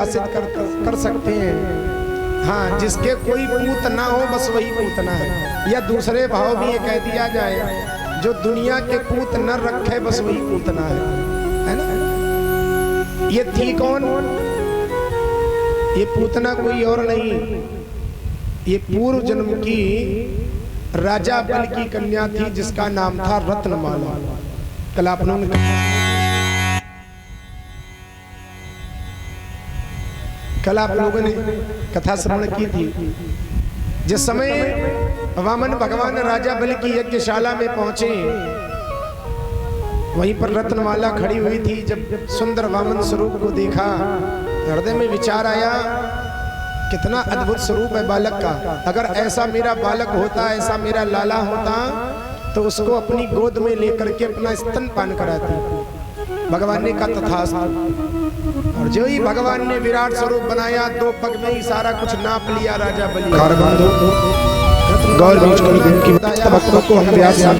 हासिल कर सकते हैं। हाँ, जिसके कोई पूत ना हो बस वही पूतना है। या दूसरे भाव भी ये कह दिया जाए, जो दुनिया के पूत न रखे बस वही पूतना है ना। ये थी कौन? ये पूतना कोई और नहीं, ये पूर्व जन्म की राजा बल की कन्या थी, जिसका नाम था रत्नमाला। कल आप लोगों ने कथा श्रवण की थी। जिस समय वामन भगवान राजा बलि की यज्ञशाला में पहुंचे, वहीं पर रत्नमाला खड़ी हुई थी। जब सुंदर वामन स्वरूप को देखा, हृदय में विचार आया, कितना अद्भुत स्वरूप है बालक का। अगर ऐसा मेरा बालक होता, ऐसा मेरा लाला होता, तो उसको अपनी गोद में लेकर के अपना स्तनपान कराती। भगवान ने कहा तथास्तु। और जो ही भगवान ने विराट स्वरूप बनाया, 2 पग में ही सारा कुछ नाप लिया राजा बलि। भक्तों को हम व्यास भगवान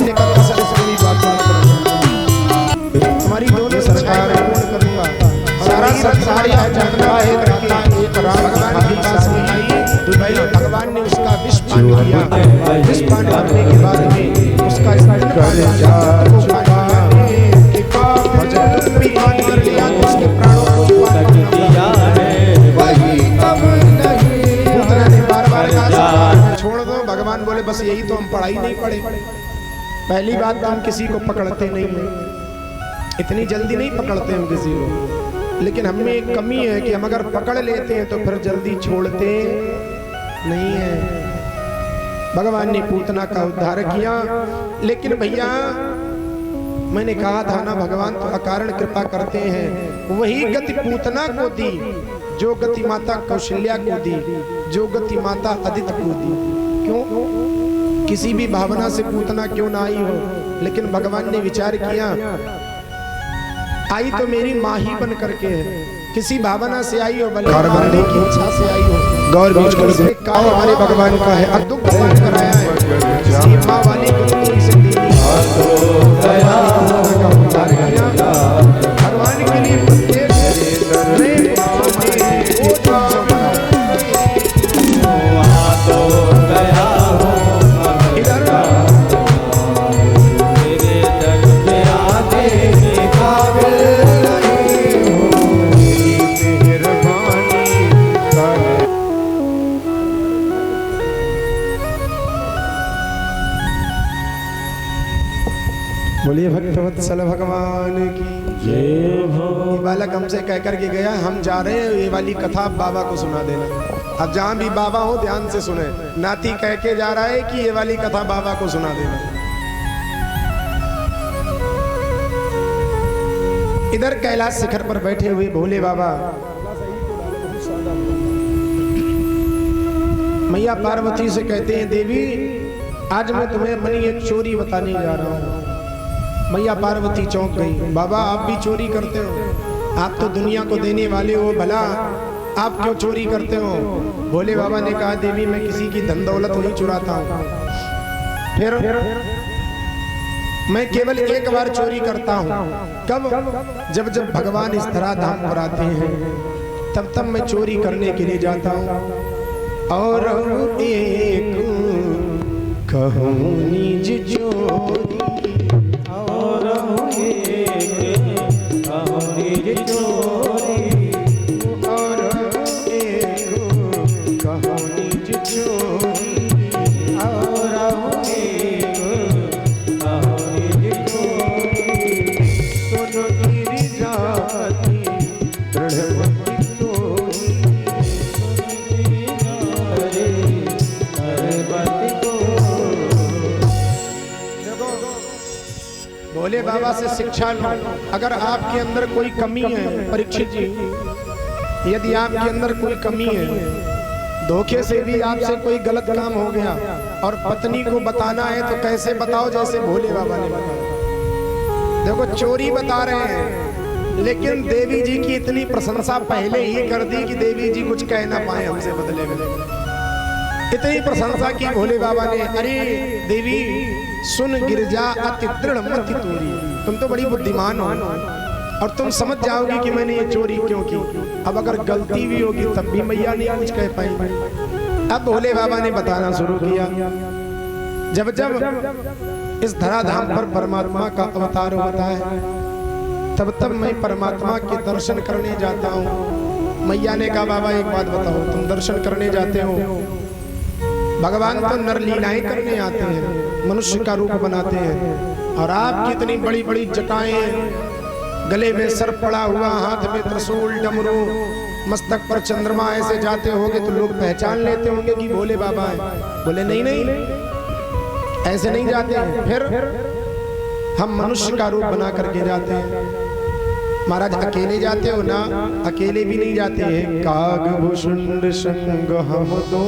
ने कहा तुम्हारी दोनों सरकार पूर्ण करूंगा। सारा संसार है जगना है भगवान ने उसका विष पान किया। विष पान करने के बाद में उसका छोड़ दो। भगवान बोले बस यही तो, हम पढ़ाई नहीं पढ़े। पहली बात तो हम किसी को पकड़ते नहीं है, इतनी जल्दी नहीं पकड़ते हम किसी को। लेकिन हमें एक कमी है कि हम अगर पकड़ लेते हैं तो फिर जल्दी छोड़ते नहीं है। भगवान ने पूतना का उद्धार किया। लेकिन भैया मैंने कहा था ना, भगवान तो अकारण कृपा करते हैं। वही गति पूतना को दी जो गति माता कौशल्या को दी, जो गति माता अदिति को दी। क्यों? किसी भी भावना से पूतना क्यों ना आई हो, लेकिन भगवान ने विचार किया, आई तो मेरी माँ ही बन करके है। किसी भावना से आई हो, बल्कि की इच्छा से आई हो। गौर हमारे भगवान का है, दुख भगवान कराया है। माँ वाली भगवान के लिए बोलिए भक्तवत्सल भगवान की जय हो। बालक हमसे कह करके गया, हम जा रहे हैं, ये वाली कथा बाबा को सुना देना। अब जहां भी बाबा हो ध्यान से सुने। नाती कह के जा रहा है कि ये वाली कथा बाबा को सुना देना। इधर कैलाश शिखर पर बैठे हुए भोले बाबा मैया पार्वती से कहते हैं, देवी आज मैं तुम्हें अपनी एक चोरी बताने जा रहा हूँ। मैया पार्वती चौंक गई। बाबा आप भी चोरी करते हो? आप तो दुनिया को देने वाले हो, भला आप क्यों चोरी करते हो? भोले बाबा ने कहा, देवी मैं किसी की धन दौलत नहीं चुराता हूँ। फिर मैं केवल एक बार चोरी करता हूँ। कब? जब जब भगवान इस धराधाम पर आते हैं, तब तब मैं चोरी करने के लिए जाता हूँ। और एक कहूँ निज चोरी, भोले बाबा से शिक्षा लो। अगर आपके अंदर कोई कमी है, परीक्षित जी, यदि आपके अंदर कोई कमी है, धोखे से भी आपसे कोई गलत काम हो गया और पत्नी को बताना है तो कैसे बताओ? जैसे भोले बाबा ने बताया। देखो चोरी बता रहे हैं, लेकिन देवी जी की इतनी प्रशंसा पहले ही कर दी कि देवी जी कुछ कह ना पाए हमसे बदले में। इतनी प्रशंसा की भोले बाबा ने, अरे देवी सुन गिरजा अति दृढ़ मति तोरी। तुम तो बड़ी बुद्धिमान हो और तुम समझ जाओगी कि मैंने ये चोरी क्यों की। अब अगर गलती भी होगी तब भी मैया नहीं कुछ कह पाई। अब भोले बाबा ने बताना शुरू किया, जब जब इस धराधाम पर परमात्मा का अवतार होता है तब तब मैं परमात्मा के दर्शन करने जाता हूँ। मैया ने कहा बाबा एक बात बताओ, तुम दर्शन करने जाते हो, भगवान तो नर लीलाएं करने आते हैं, मनुष्य का रूप बनाते हैं, और आप कितनी बड़ी बड़ी जटाएं, गले में सर पड़ा हुआ, हाथ में त्रिशूल डमरू, मस्तक पर चंद्रमा, ऐसे जाते होगे तो लोग पहचान लेते होंगे कि भोले बाबा हैं। बोले नहीं नहीं ऐसे नहीं जाते हैं, फिर हम मनुष्य का रूप बना करके जाते हैं। महाराज अकेले जाते हो ना? अकेले भी नहीं जाते हैं, काग भुषुंड संग हम दो,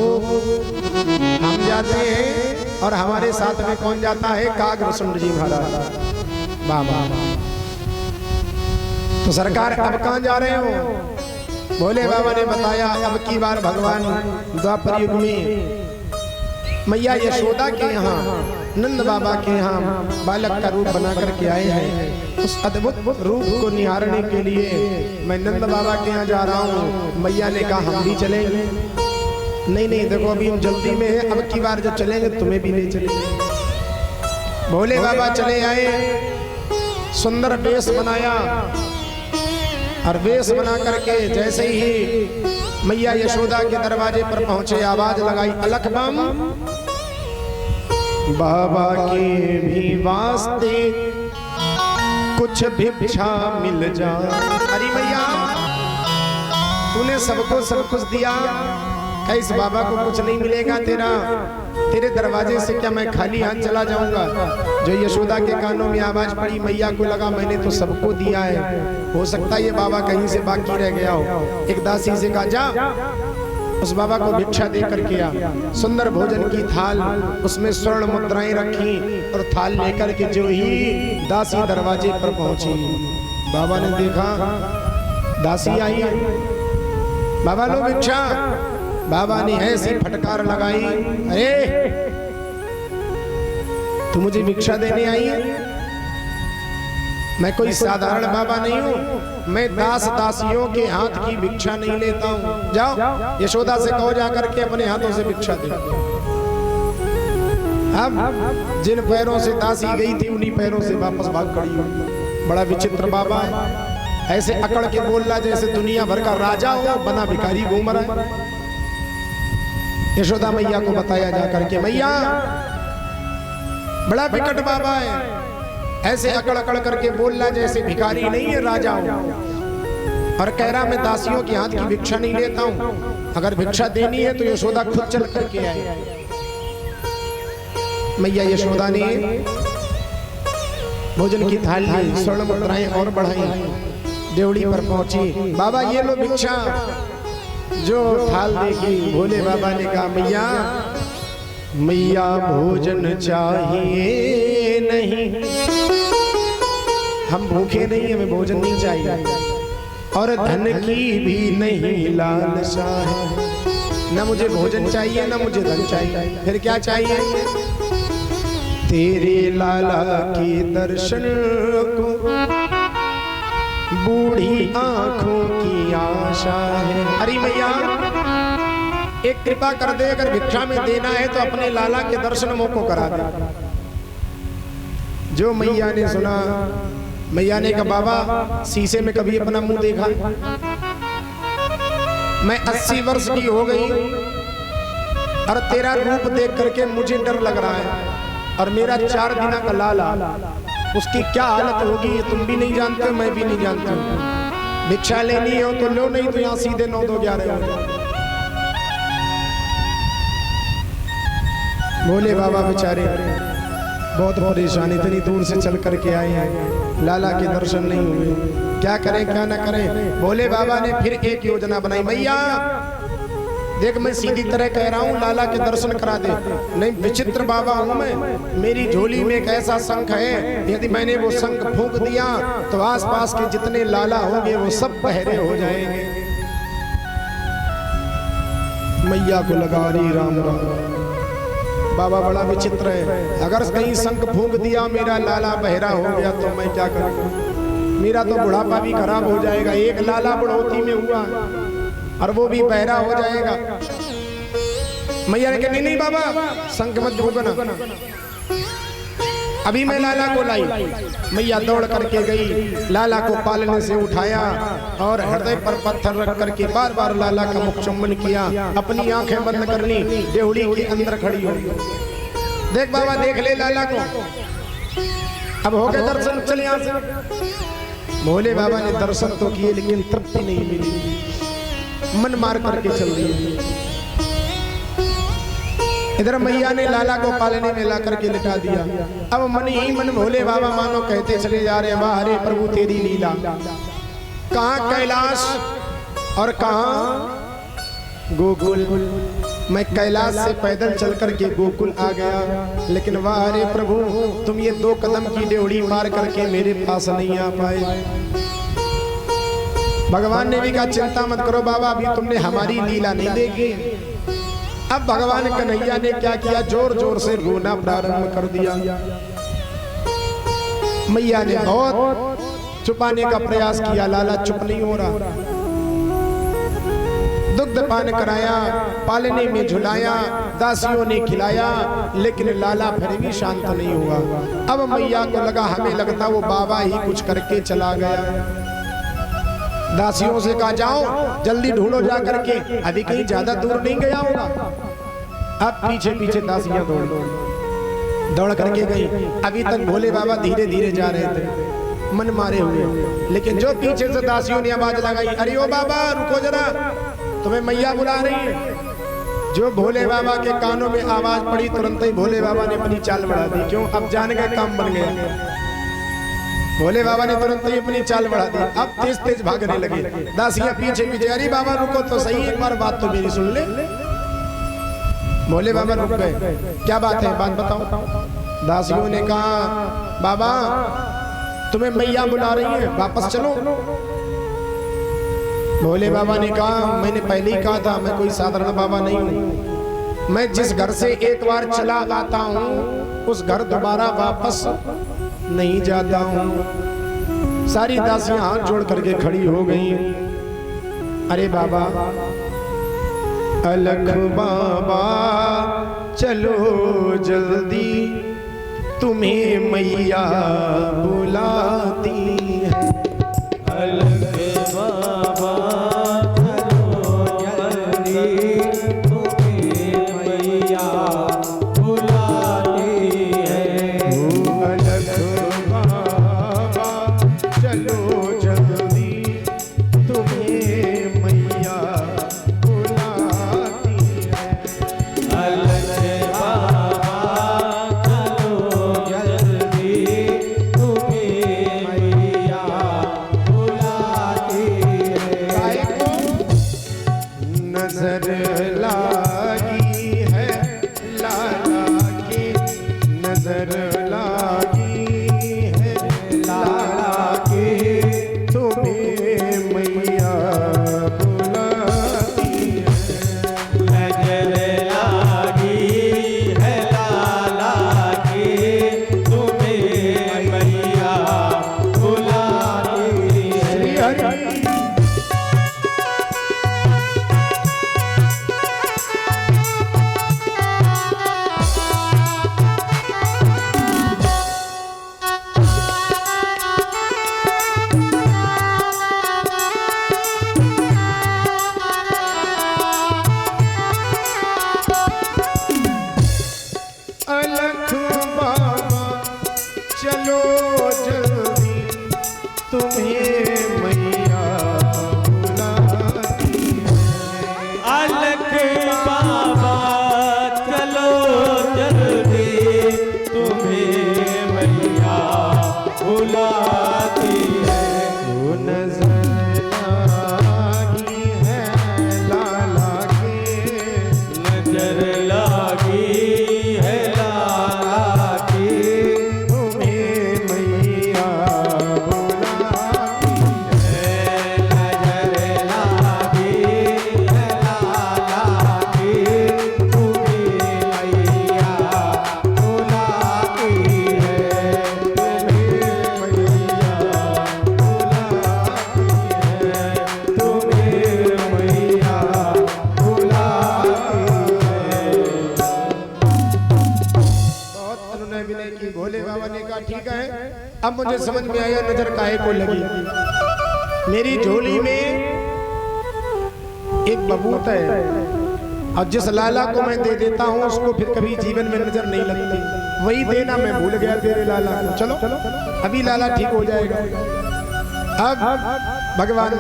हम जाते हैं और हमारे साथ में कौन जाता है? काग भुषुंड जी महाराज। बाबा तो सरकार अब कहाँ जा रहे हो? भोले बाबा ने बताया अब की बार भगवान द्वापर युग में मैया यशोदा के यहाँ, नंद बाबा के यहाँ बालक का रूप बना करके आए हैं। उस अद्भुत रूप को निहारने के लिए मैं नंद बाबा के यहाँ जा रहा हूँ। मैया ने कहा हम भी चलेंगे। नहीं नहीं देखो अभी हम जल्दी में है, अब की बार जब चलेंगे तुम्हें भी ले चलेंगे। भोले बाबा चले आए, सुंदर वेश बनाया और वेश बना करके जैसे ही मैया यशोदा के दरवाजे पर पहुंचे, आवाज लगाई अलख बम, बाबा के भी वास्ते कुछ भिक्षा मिल जा। अरे मैया तूने सबको सब कुछ दिया, इस बाबा को कुछ नहीं मिलेगा तेरा? तेरे दरवाजे से क्या मैं खाली हाथ चला जाऊंगा? जो यशोदा के कानों में आवाज पड़ी, मैया को लगा मैंने तो सबको दिया है, हो सकता है ये बाबा कहीं से बाकी रह गया हो। एक दासी से कहा जा उस बाबा को भिक्षा दे करके आ। सुंदर भोजन की थाल, उसमें स्वर्ण मुद्राएं रखी और थाल लेकर के जो ही दासी दरवाजे पर पहुंची, बाबा ने देखा दासी आई है, बाबा लो भिक्षा। बाबा ने ऐसी फटकार लगाई, अरे तू मुझे भिक्षा देने आई है? मैं कोई साधारण बाबा नहीं हूँ, मैं दास दासियों के हाथ की भिक्षा नहीं लेता हूँ। जाओ यशोदा से कहो जाकर के अपने हाथों से भिक्षा दे। अब जिन पैरों से दासी गई थी उन्हीं पैरों से वापस भाग खड़ी हुई। बड़ा विचित्र बाबा है, ऐसे अकड़ के बोल रहा जैसे दुनिया भर का राजा हो, बना भिखारी घूम रहा है। यशोदा मैया को बताया जाकर के, मैया बड़ा विकट बाबा है, ऐसे अकड़ अकड़ करके बोल रहा जैसे भिखारी नहीं है, राजा हो, और कह रहा मैं दासियों के हाथ की भिक्षा नहीं लेता हूं। अगर भिक्षा देनी है तो यशोदा खुद चल करके आए। मैया यशोदा ने भोजन की थाली, स्वर्ण मुद्राएं और बढ़ाई, देवड़ी पर पहुंची। बाबा ये लो भिक्षा। जो थाल देखी, भोले बाबा ने कहा मैया मैया भोजन चाहिए नहीं, हम भूखे नहीं, हमें भोजन नहीं चाहिए, और धन की भी नहीं लालसा है। न मुझे भोजन चाहिए न मुझे धन चाहिए, फिर क्या चाहिए? तेरे लाला के दर्शन को बूढ़ी आंखों की आशा है। अरे मैया एक कृपा कर दे, अगर भिक्षा में देना है तो अपने लाला के दर्शन मोको करा दे। जो मैया ने सुना, मैया ने कहा बाबा शीशे में कभी अपना मुंह देखा? मैं 80 वर्ष की हो गई और तेरा रूप देख करके मुझे डर लग रहा है, और मेरा 4 दिन का लाला, उसकी क्या हालत होगी ये तुम भी नहीं जानते, मैं भी नहीं जानता हूँ। भिक्षा लेनी हो तो लो, नहीं तो यहाँ सीधे 9-2-11 हो। भोले बाबा बेचारे बहुत परेशान, इतनी दूर से चल करके आए हैं, लाला के दर्शन नहीं हुए, क्या करें क्या ना करें। भोले बाबा ने फिर एक योजना बनाई, मैया देख मैं सीधी तरह कह रहा हूँ, लाला के दर्शन करा दे। नहीं विचित्र बाबा हूँ मैं, मेरी झोली में एक ऐसा शंख है, यदि मैंने वो शंख फूंक दिया तो आसपास के जितने लाला होंगे वो सब बहरे हो जाएंगे। मैया को लगा रही राम राम, बाबा बड़ा विचित्र है, अगर कहीं शंख फूंक दिया मेरा लाला बहरा हो गया तो मैं क्या करूं, मेरा तो बुढ़ापा भी खराब हो जाएगा। एक लाला बुढ़ौती में हुआ और वो भी बहरा हो जाएगा। मैया ने कहा नहीं नहीं बाबा शंख मत फूंकना। अभी मैं लाला को लाई। मैया दौड़ करके गई, लाला को पालने से उठाया और हृदय पर पत्थर रख करके बार बार लाला का मुख चुम्बन किया। अपनी आंखें बंद कर ली, देवड़ी के अंदर खड़ी हो। देख बाबा देख ले लाला को, अब हो गए दर्शन, चल यहाँ से। भोले बाबा ने दर्शन तो किए लेकिन तृप्ति नहीं मिली, मन मार करके चल दिए। इधर मैया ने लाला को पालने में ला करके लिटा दिया। अब मन ही मन भोले बाबा मानो कहते चले जा रहे, वाह हरे प्रभु तेरी लीला, कहाँ कैलाश और कहाँ गोकुल। मैं कैलाश से पैदल चल करके गोकुल आ गया, लेकिन वाह हरे प्रभु तुम ये 2 कदम की डेवड़ी मार करके मेरे पास नहीं आ पाए। भगवान ने भी कहा चिंता मत करो बाबा, अभी तुमने हमारी लीला नहीं देखी। अब भगवान कन्हैया ने क्या किया, जोर जोर से रोना प्रारंभ कर दिया। मैया ने बहुत छुपाने का प्रयास किया, लाला चुप नहीं हो रहा। दुग्ध पान कराया, पालने में झुलाया, दासियों ने खिलाया, लेकिन लाला फिर भी शांत नहीं हुआ। अब मैया को लगा, हमें लगता वो बाबा ही कुछ करके चला गया। दासियों से कहा जाओ जल्दी ढूंढो जा करके, अभी कहीं ज्यादा दूर नहीं गया होगा। अब पीछे पीछे दासियां दौड़ करके गई। अभी तक भोले बाबा धीरे धीरे जा रहे थे, मन मारे हुए, लेकिन जो पीछे से दासियों ने आवाज लगाई, अरे ओ बाबा रुको जरा, तुम्हें मैया बुला रही है। जो भोले बाबा के कानों में आवाज पड़ी, तुरंत ही भोले बाबा ने अपनी चाल बढ़ा दी। क्यों, अब जाने का काम बन गया। भोले बाबा ने तुरंत ही अपनी चाल बढ़ा दी, अब तेज तेज भागने लगे। दासियां पीछे पीछे, अरे बाबा रुको तो सही, एक बार बात तो मेरी सुन ले। भोले बाबा रुक गए, क्या बात है, बात बताओ। दासियों ने कहा बाबा तुम्हें मैया बुला रही है, वापस चलो। भोले बाबा ने कहा मैंने पहले ही कहा था मैं कोई साधारण बाबा नहीं हूँ। मैं जिस घर से एक बार चला आता हूँ उस घर दोबारा वापस नहीं जाता हूँ। सारी दासियां हाथ जोड़ करके खड़ी हो गई। अरे बाबा, अलख बाबा चलो जल्दी, तुम्हें मैया बुलाती है। अलख बाबा चलो जल्दी, तुम्हें मैया बुलाती है। अलख बाबा चलो जल्दी, तुम्हें मैया बुलाती है। अलख बाबा चलो जल्दी, तुम्हें मैया बुलाती है। नजर लागी है लाला की, नजर लागी है लाला की, तुम्हें मैया बुलाती है। नजर लागी है लाला की, तुम्हें मैया बुलाती है। श्री हरि अलख बाबा चलो जल्दी, तुम्हें मैया बुलाती है। अलख बाबा चलो जल्दी, तुम्हें मैया बुलाती है। वो नजर लागी है लाला के, नजर लागी है लाला की, तुम्हें मैया बुलाती मुझे समझ में आया नजर काहे को लगी। मेरी झोली में एक बबूत है और जिस लाला को मैं दे देता हूँ उसको फिर कभी जीवन में नजर नहीं लगती। वही देना मैं भूल गया तेरे लाला को। चलो अभी लाला ठीक हो जाएगा। अब भगवान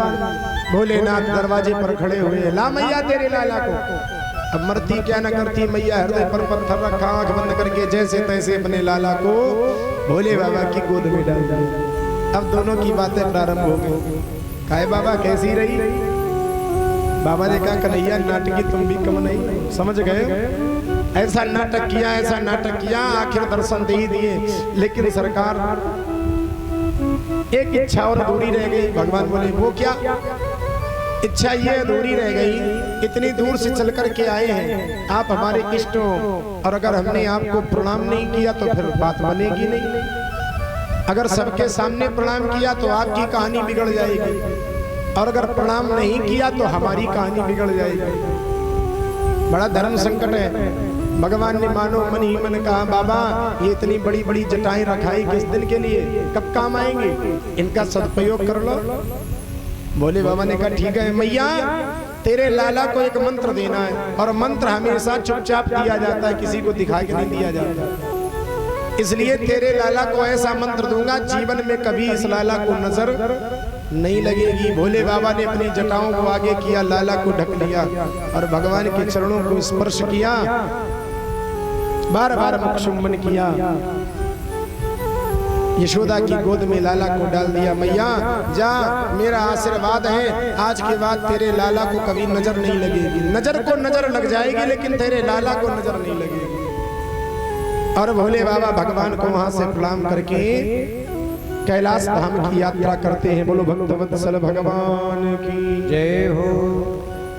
भोलेनाथ दरवाजे पर खड़े हुए, ला मैया तेरे लाला को। अब मरती क्या न करती मैया हृदय पर पत्थर रखा, आंख बंद करके जैसे तैसे अपने लाला को भोले बाबा की गोद में डाल दिया। अब दोनों की बातें प्रारंभ हो गई। काहे बाबा कैसी रही? बाबा ने कहा कन्हैया नाटकी तुम भी कम नहीं, समझ गए? ऐसा नाटक किया, आखिर दर्शन दे ही दिए। लेकिन सरकार एक इच्छा और अधूरी रह गई। भगवान बोले वो क्या इच्छा? ये अधूरी रह गई, इतनी दूर से चल कर के आए हैं, आप हमारे इष्ट हो और अगर हमने आपको प्रणाम नहीं किया तो फिर बात बनेगी नहीं। अगर सबके सामने प्रणाम किया तो आपकी कहानी बिगड़ जाएगी और अगर प्रणाम नहीं किया तो हमारी कहानी बिगड़ जाएगी। बड़ा धर्म संकट है। भगवान ने मानो मन ही मन कहा बाबा ये इतनी बड़ी बड़ी जटाएं रखाई किस दिन के लिए, कब काम आएंगे, इनका सदुपयोग कर लो। भोले बाबा ने कहा ठीक है मैया, तेरे लाला को एक मंत्र देना है और मंत्र हमेशा चुपचाप दिया जाता है, किसी को दिखा के नहीं दिया जाता। इसलिए तेरे लाला को ऐसा मंत्र दूंगा जीवन में कभी इस लाला को नजर नहीं लगेगी। भोले बाबा ने अपनी जटाओं को आगे किया, लाला को ढक लिया और भगवान के चरणों को स्पर्श किया, बार बार मुखचुम्बन किया, यशोदा की गोद में लाला को डाल दिया। मैया जा, मेरा आशीर्वाद है, आज के बाद तेरे लाला को कभी नजर नहीं लगेगी। नजर को नजर लग जाएगी लेकिन तेरे लाला को नजर नहीं लगेगी। और भोले बाबा भगवान को वहां से प्रणाम करके कैलाश धाम की यात्रा करते हैं। बोलो भक्तवत्सल भगवान की जय हो।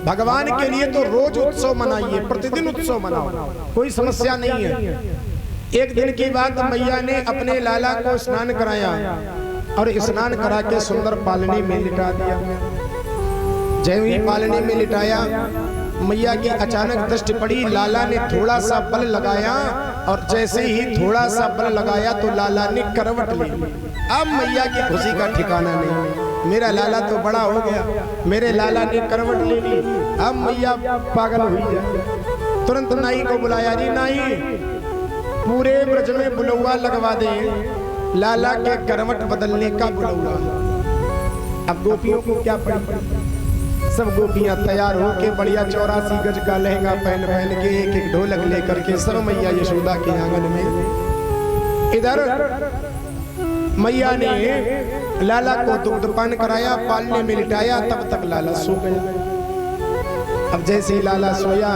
भगवान के लिए तो रोज उत्सव मनाइए, प्रतिदिन उत्सव मनाओ, कोई समस्या नहीं है। एक दिन की बात, मैया ने अपने लाला को स्नान कराया और स्नान करा के सुंदर पालनी में लिटा दिया। जय ही पालनी में लिटाया, मैया की अचानक दृष्टि पड़ी, लाला ने थोड़ा सा बल लगाया और जैसे ही थोड़ा सा बल लगाया तो लाला ने करवट ली। अब मैया की खुशी का ठिकाना नहीं, मेरा लाला तो बड़ा हो गया, मेरे लाला ने करवट ले ली। अब मैया पागल हुई है, तुरंत नाई को बुलाया, जी नाई पूरे ब्रज में बुलौआ लगवा दे, लाला के करवट बदलने का बुलौआ। अब गोपियों को क्या पड़ी, सब गोपियां तैयार होके बढ़िया 84 गज का लहंगा पहन के एक एक ढोलक लेकर के सब मैया यशोदा के आंगन में। इधर मैया ने लाला को दुग्धपान कराया, पालने में लिटाया, तब तक लाला सो गया। अब जैसे ही लाला सोया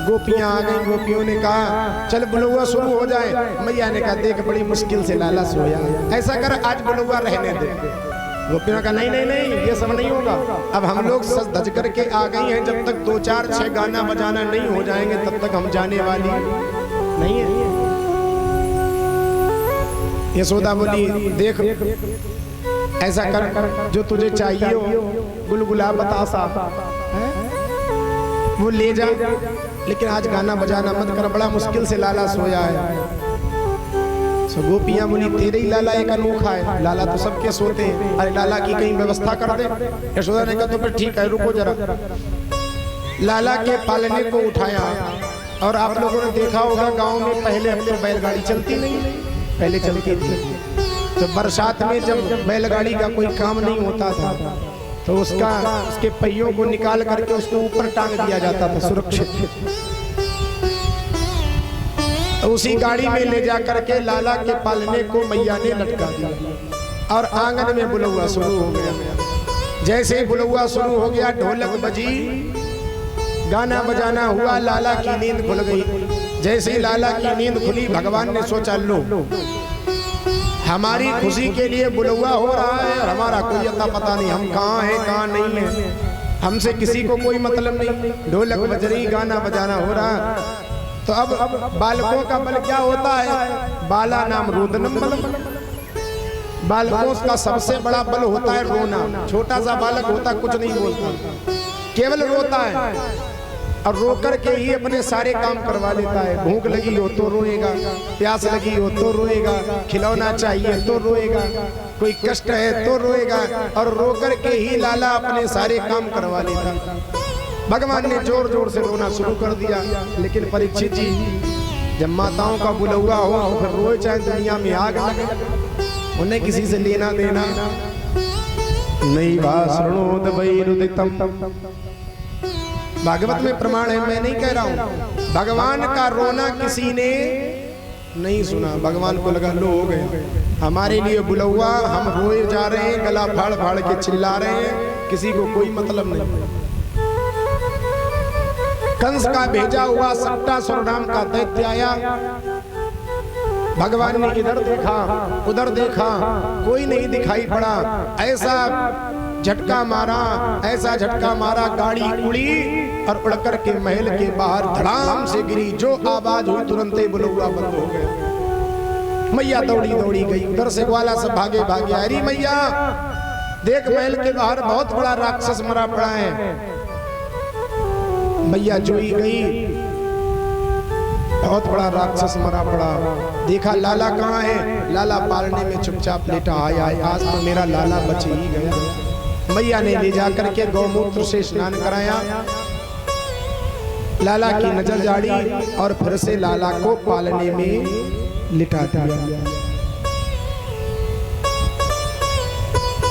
गोपियां आ गई, गोपियों ने कहा चल बुलौआ शुरू हो जाए। मैया ने कहा देख बड़ी मुश्किल से लाला सोया, ऐसा कर आज बुलौआ रहने दे। गोपियों का नहीं नहीं नहीं ये सब नहीं होगा, अब हम लोग सज धज करके आ गई हैं, जब तक 2 4 6 गाना बजाना नहीं हो जाएंगे तब तक हम जाने वाली नहीं है। यशोदा बोली देख ऐसा कर जो तुझे चाहिए हो, गुलगुला बतासा वो ले जा, लेकिन आज गाना बजाना मत कर, बड़ा मुश्किल से लाला सोया है। सो गोपियां बोली तेरे ही लाला एक अनोखा है, लाला तो सबके सोते हैं, अरे लाला की कहीं व्यवस्था कर दे। यशोदा ने कहा तो फिर ठीक है रुको जरा। लाला के पालने को उठाया और आप लोगों ने देखा होगा गांव में पहले हम तो बैलगाड़ी चलती नहीं, पहले चलती थी। तो बरसात में जब बैलगाड़ी का कोई काम नहीं होता था तो उसके पहियों को निकाल करके उसको ऊपर टांग दिया जाता था सुरक्षित। उसी गाड़ी में ले जा करके लाला के पालने को मैया ने लटका दिया और आंगन में बुलौआ शुरू हो गया। जैसे ही बुलौआ शुरू हो गया, ढोलक बजी, गाना बजाना हुआ, लाला की नींद खुल गई। जैसे ही लाला की नींद खुली, भगवान ने सोचा लो हमारी खुशी के लिए बुलौआ हो रहा है, हमारा कोई अता पता नहीं, हम कहाँ हैं कहाँ नहीं है, हमसे किसी को कोई मतलब नहीं। ढोलक बज रही, गाना बजाना हो रहा। तो अब बालकों का बल क्या होता है, बाला नाम रोदनम बल। बालकों का सबसे बड़ा बल होता है रोना। छोटा सा बालक होता कुछ नहीं बोलता, केवल रोता है। और रो कर के ही अपने सारे काम करवा लेता है। भूख लगी हो तो रोएगा, प्यास लगी हो तो रोएगा, खिलौना चाहिए तो रोएगा, कोई कष्ट है तो रोएगा, और रो कर के ही लाला अपने सारे काम करवा लेता। भगवान ने जोर जोर से रोना शुरू कर दिया। लेकिन परीक्षित जी, जब माताओं का बुलौआ हो तो फिर रोए चाहे दुनिया में आग लगे, उन्हें किसी से लेना देना नहीं। भाषणोद वैरुदितम, भागवत में प्रमाण है, मैं नहीं कह रहा हूं। भगवान का रोना किसी ने नहीं सुना। भगवान को लगा लो हो गए हमारे लिए बुलौआ, हम रोए जा रहे हैं, गला फाड़ फाड़ के चिल्ला रहे हैं, किसी को कोई मतलब नहीं। कंस का भेजा हुआ सट्टासुर नाम का दैत्य आया। भगवान ने इधर देखा उधर देखा, कोई नहीं दिखाई पड़ा। ऐसा झटका मारा, ऐसा झटका मारा, गाड़ी उड़ी और उड़कर के महल के बाहर धड़ाम से गिरी। जो आवाज हुई तुरंत ही बुलौआ बंद हो गया। मैया दौड़ी दौड़ी गई, उधर से ग्वाला सब भागे भागे। अरे मैया देख, महल के बाहर बहुत बड़ा राक्षस मरा पड़ा है। मैया जोई गई, बहुत बड़ा राक्षस मरा पड़ा। देखा लाला कहाँ है, लाला पालने में चुपचाप लेटा आया। आज तो मेरा लाला बच ही गया। मैया ने ले जाकर के गौमूत्र से स्नान कराया, लाला की नजर जाड़ी और फिर से लाला को पालने में लिटा दिया।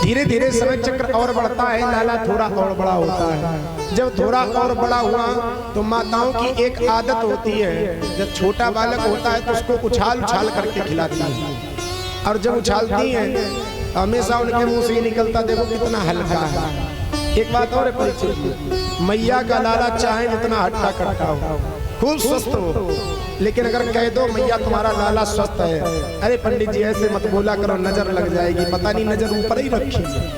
धीरे धीरे समय चक्र और बढ़ता है, लाला थोड़ा और बड़ा होता है। जब थोड़ा और बड़ा हुआ तो माताओं की एक आदत होती है, जब छोटा बालक होता है तो उसको उछाल उछाल करके खिलाती है। और जब उछालती हैं हमेशा उनके मुंह से ही निकलता, देखो कितना हल्का है। एक बात और परिचित, मैया का लाला चाहे जितना हट्टा कट्टा हो, खूब स्वस्थ हो, लेकिन अगर कह दो मैया तुम्हारा लाला स्वस्थ है, अरे पंडित जी ऐसे मत बोला करो, नजर लग जाएगी, पता नहीं नजर ऊपर ही रखी है,